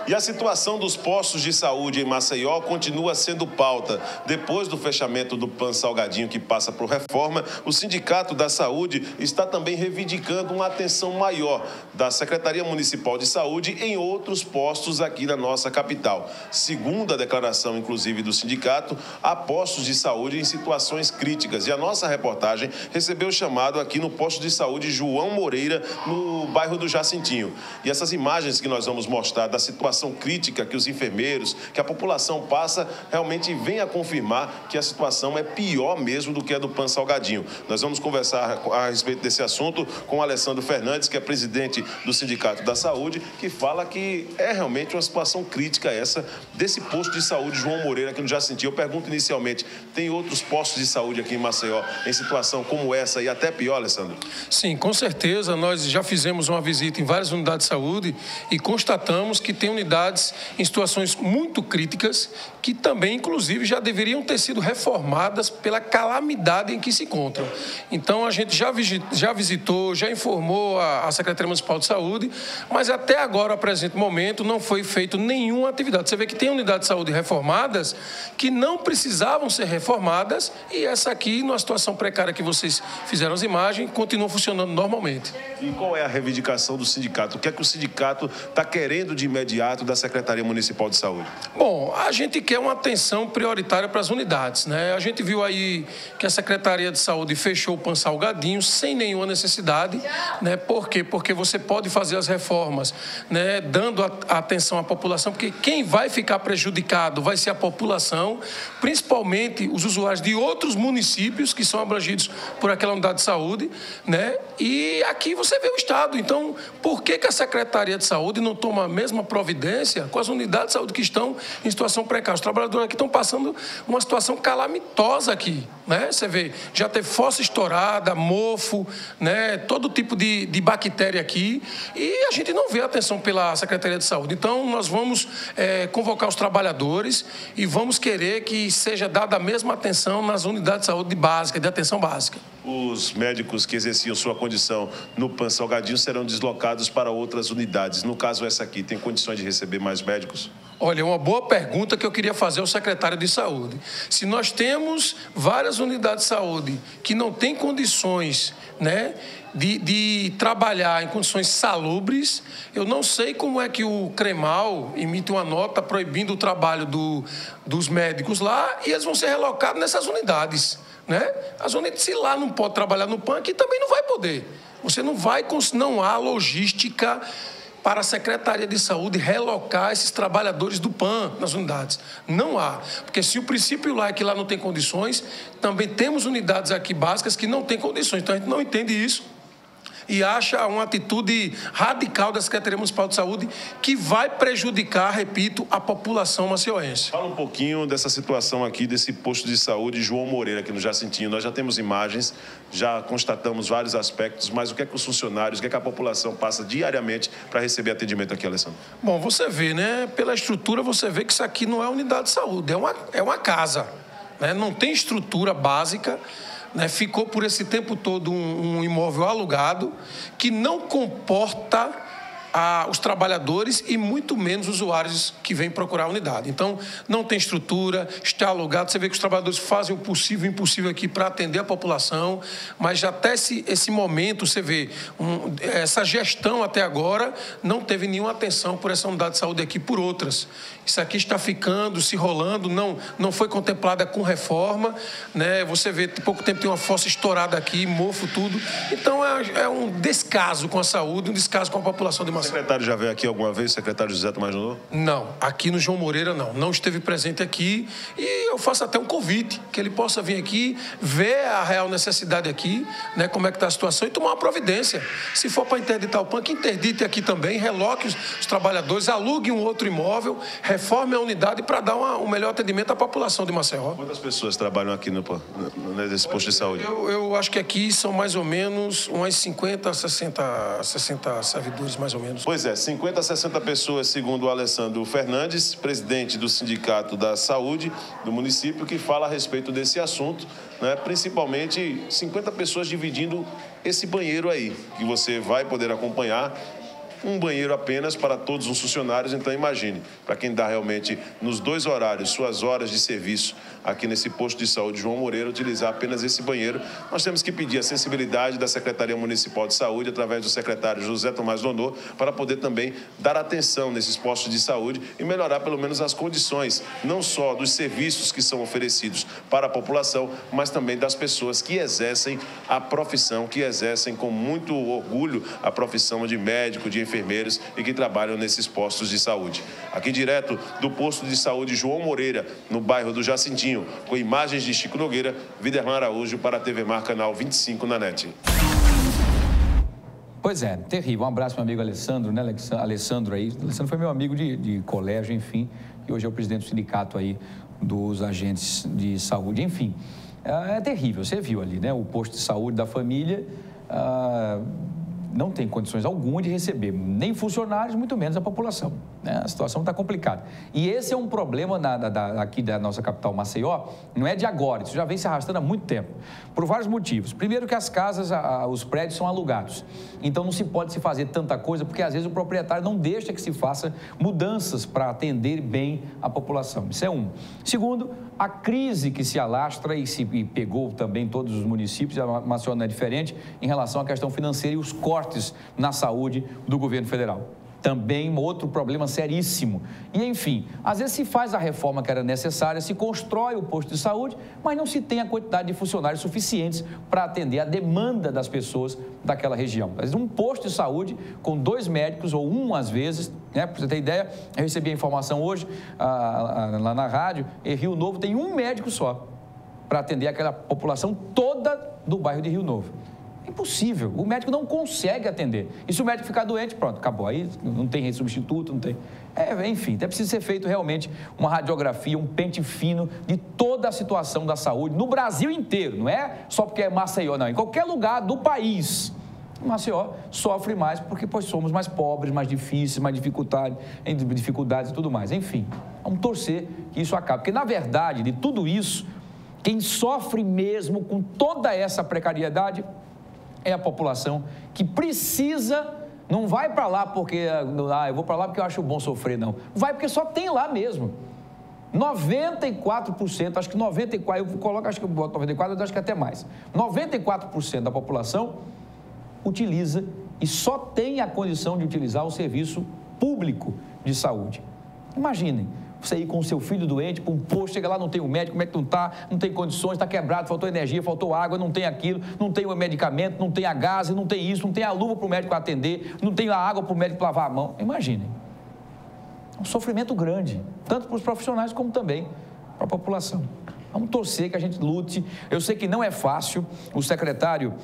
E a situação dos postos de saúde em Maceió continua sendo pauta. Depois do fechamento do Plano Salgadinho, que passa por reforma, o Sindicato da Saúde está também reivindicando uma atenção maior da Secretaria Municipal de Saúde em outros postos aqui na nossa capital. Segundo a declaração, inclusive, do sindicato, há postos de saúde em situações críticas. E a nossa reportagem recebeu o chamado aqui no posto de saúde João Moreira, no bairro do Jacintinho. E essas imagens que nós vamos mostrar da situação crítica que os enfermeiros, que a população passa, realmente vem a confirmar que a situação é pior mesmo do que a do Plano Salgadinho. Nós vamos conversar a respeito desse assunto com o Alessandro Fernandes, que é presidente do Sindicato da Saúde, que fala que é realmente uma situação crítica essa desse posto de saúde João Moreira aqui no Jacintinho. Eu pergunto inicialmente, tem outros postos de saúde aqui em Maceió em situação como essa e até pior, Alessandro? Sim, com certeza. Nós já fizemos uma visita em várias unidades de saúde e constatamos que tem unidades em situações muito críticas que também, inclusive, já deveriam ter sido reformadas pela calamidade em que se encontram. Então, a gente já visitou, já informou a Secretaria Municipal de Saúde, mas até agora, ao presente momento, não foi feita nenhuma atividade. Você vê que tem unidades de saúde reformadas que não precisavam ser reformadas e essa aqui, numa situação precária que vocês fizeram as imagens, continua funcionando normalmente. E qual é a reivindicação do sindicato? O que é que o sindicato está querendo de imediato da Secretaria Municipal de Saúde? Bom, a gente quer uma atenção prioritária para as unidades, né? A gente viu aí que a Secretaria de Saúde fechou o Plano Salgadinho sem nenhuma necessidade, né? Por quê? Porque você pode fazer as reformas, né? Dando atenção à população, porque quem vai ficar prejudicado vai ser a população, principalmente os usuários de outros municípios que são abrangidos por aquela unidade de saúde, né? E aqui você vê o Estado. Então, por que a Secretaria de Saúde não toma a mesma providência com as unidades de saúde que estão em situação precária? Os trabalhadores aqui estão passando uma situação calamitosa aqui, né? Você vê, já teve fossa estourada, mofo, né? Todo tipo de bactéria aqui e a gente não vê atenção pela Secretaria de Saúde. Então, nós vamos convocar os trabalhadores e vamos querer que seja dada a mesma atenção nas unidades de saúde básica, de atenção básica. Os médicos que exerciam sua condição no Plano Salgadinho serão deslocados para outras unidades. No caso, essa aqui, tem condições de receber mais médicos? Olha, uma boa pergunta que eu queria fazer ao secretário de Saúde. Se nós temos várias unidades de saúde que não têm condições, né, de trabalhar em condições salubres, eu não sei como é que o CREMAL emite uma nota proibindo o trabalho dos médicos lá e eles vão ser relocados nessas unidades, né? As unidades, se lá não pode trabalhar no PAN, aqui também não vai poder. Você não há logística para a Secretaria de Saúde relocar esses trabalhadores do PAN nas unidades. Não há. Porque se o princípio lá é que lá não tem condições, também temos unidades aqui básicas que não têm condições. Então, a gente não entende isso e acha uma atitude radical da Secretaria Municipal de Saúde que vai prejudicar, repito, a população maceiense. Fala um pouquinho dessa situação aqui, desse posto de saúde João Moreira, aqui no Jacintinho. Nós já temos imagens, já constatamos vários aspectos, mas o que é que os funcionários, o que é que a população passa diariamente para receber atendimento aqui, Alessandro? Bom, você vê, né? Pela estrutura, você vê que isso aqui não é unidade de saúde, é uma casa, né? Não tem estrutura básica, né? Ficou por esse tempo todo um imóvel alugado que não comporta os trabalhadores e muito menos os usuários que vêm procurar a unidade. Então, não tem estrutura, está alugado. Você vê que os trabalhadores fazem o possível e o impossível aqui para atender a população, mas já até esse momento, você vê, essa gestão até agora não teve nenhuma atenção por essa unidade de saúde aqui por outras. Isso aqui está ficando, se rolando, não foi contemplada com reforma, né? Você vê, tem pouco tempo tem uma fossa estourada aqui, mofo, tudo. Então, é um descaso com a saúde, um descaso com a população de Maceió. O secretário já veio aqui alguma vez, o secretário José Tomás Nonô? Não, aqui no João Moreira não esteve presente aqui e eu faço até um convite, que ele possa vir aqui, ver a real necessidade aqui, né, como é que está a situação e tomar uma providência. Se for para interditar o PAN, que interdite aqui também, reloque os trabalhadores, alugue um outro imóvel, reforme a unidade para dar um melhor atendimento à população de Maceió. Quantas pessoas trabalham aqui nesse posto de saúde? Eu acho que aqui são mais ou menos umas 50, 60 servidores, mais ou menos. Pois é, 50 a 60 pessoas, segundo o Alessandro Fernandes, presidente do Sindicato da Saúde do município, que fala a respeito desse assunto, né? Principalmente 50 pessoas dividindo esse banheiro aí, que você vai poder acompanhar. Um banheiro apenas para todos os funcionários, então imagine, para quem dá realmente nos 2 horários, suas horas de serviço aqui nesse posto de saúde João Moreira, utilizar apenas esse banheiro. Nós temos que pedir a sensibilidade da Secretaria Municipal de Saúde, através do secretário José Tomás Nonô, para poder também dar atenção nesses postos de saúde e melhorar pelo menos as condições, não só dos serviços que são oferecidos para a população, mas também das pessoas que exercem a profissão, que exercem com muito orgulho a profissão de médico, de enfermeiros e que trabalham nesses postos de saúde. Aqui direto do posto de saúde João Moreira, no bairro do Jacintinho, com imagens de Chico Nogueira, Viderlan Araújo para a TV Mar, canal 25 na NET. Pois é, terrível. Um abraço, meu amigo Alessandro, né? Alessandro aí. Alessandro foi meu amigo de colégio, enfim, e hoje é o presidente do sindicato aí dos agentes de saúde, enfim. É terrível, você viu ali, né? O posto de saúde da família não tem condições alguma de receber nem funcionários, muito menos a população, né? A situação está complicada. E esse é um problema aqui da nossa capital Maceió, não é de agora, isso já vem se arrastando há muito tempo, por vários motivos. Primeiro que as casas, os prédios são alugados, então não se pode se fazer tanta coisa, porque às vezes o proprietário não deixa que se faça mudanças para atender bem a população. Isso é um. Segundo, a crise que se alastra e pegou também todos os municípios, a Maceió não é diferente, em relação à questão financeira e os cortes na saúde do governo federal. Também outro problema seríssimo. E, enfim, às vezes se faz a reforma que era necessária, se constrói o posto de saúde, mas não se tem a quantidade de funcionários suficientes para atender a demanda das pessoas daquela região. Às vezes um posto de saúde com 2 médicos, ou um às vezes, né? Para você ter ideia, eu recebi a informação hoje, lá na rádio, em Rio Novo tem um médico só para atender aquela população toda do bairro de Rio Novo. É impossível, o médico não consegue atender. E se o médico ficar doente, pronto, acabou. Aí não tem substituto, não tem... Enfim, é preciso ser feito realmente uma radiografia, um pente fino de toda a situação da saúde no Brasil inteiro. Não é só porque é Maceió, não. Em qualquer lugar do país. Maceió sofre mais porque somos mais pobres, mais difíceis, mais dificuldades e tudo mais. Enfim, vamos torcer que isso acabe. Porque, na verdade, de tudo isso, quem sofre mesmo com toda essa precariedade é a população que precisa, não vai para lá porque, eu vou para lá porque eu acho bom sofrer, não. Vai porque só tem lá mesmo. 94%, acho que 94%, eu coloco, acho que eu boto 94%, acho que até mais. 94% da população utiliza e só tem a condição de utilizar o serviço público de saúde. Imaginem. Você ir com o seu filho doente para um posto, chega lá, não tem o médico, como é que não tem condições, está quebrado, faltou energia, faltou água, não tem aquilo, não tem o medicamento, não tem a gás, não tem isso, não tem a luva para o médico atender, não tem a água para o médico lavar a mão. Imaginem. É um sofrimento grande, tanto para os profissionais como também para a população. Vamos torcer que a gente lute. Eu sei que não é fácil. O secretário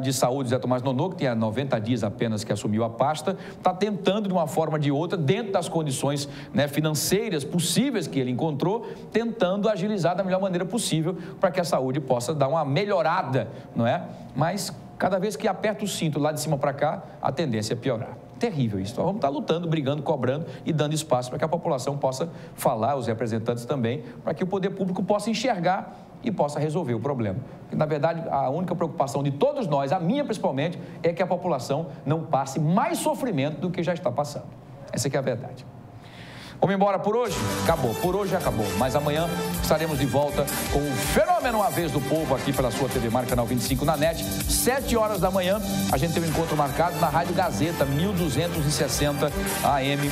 de Saúde, José Tomás Nonô, que tem 90 dias apenas que assumiu a pasta, está tentando, de uma forma ou de outra, dentro das condições, né, financeiras possíveis que ele encontrou, tentando agilizar da melhor maneira possível para que a saúde possa dar uma melhorada, não é? Mas, cada vez que aperta o cinto lá de cima para cá, a tendência é piorar. Terrível isso. Então, vamos estar lutando, brigando, cobrando e dando espaço para que a população possa falar, os representantes também, para que o poder público possa enxergar e possa resolver o problema. Porque, na verdade, a única preocupação de todos nós, a minha principalmente, é que a população não passe mais sofrimento do que já está passando. Essa que é a verdade. Vamos embora por hoje? Acabou. Por hoje acabou. Mas amanhã estaremos de volta com o Fenômeno A Vez do Povo aqui pela sua TV Mar, canal 25 na NET. 7 horas da manhã, a gente tem um encontro marcado na Rádio Gazeta, 1260 AM.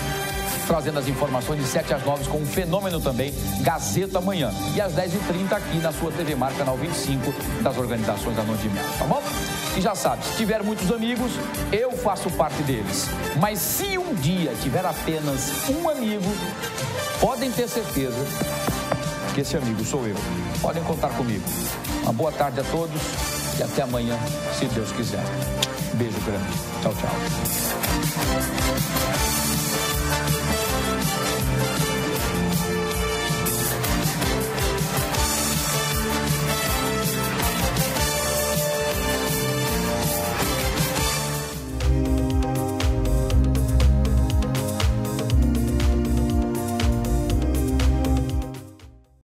trazendo as informações de 7 às 9 com o Fenômeno também, Gazeta Amanhã. E às 10h30 aqui na sua TV Mar, canal 25 das organizações da Nordimial, tá bom? E já sabe, se tiver muitos amigos, eu faço parte deles. Mas se um dia tiver apenas um amigo, podem ter certeza que esse amigo sou eu. Podem contar comigo. Uma boa tarde a todos e até amanhã, se Deus quiser. Beijo grande. Tchau, tchau.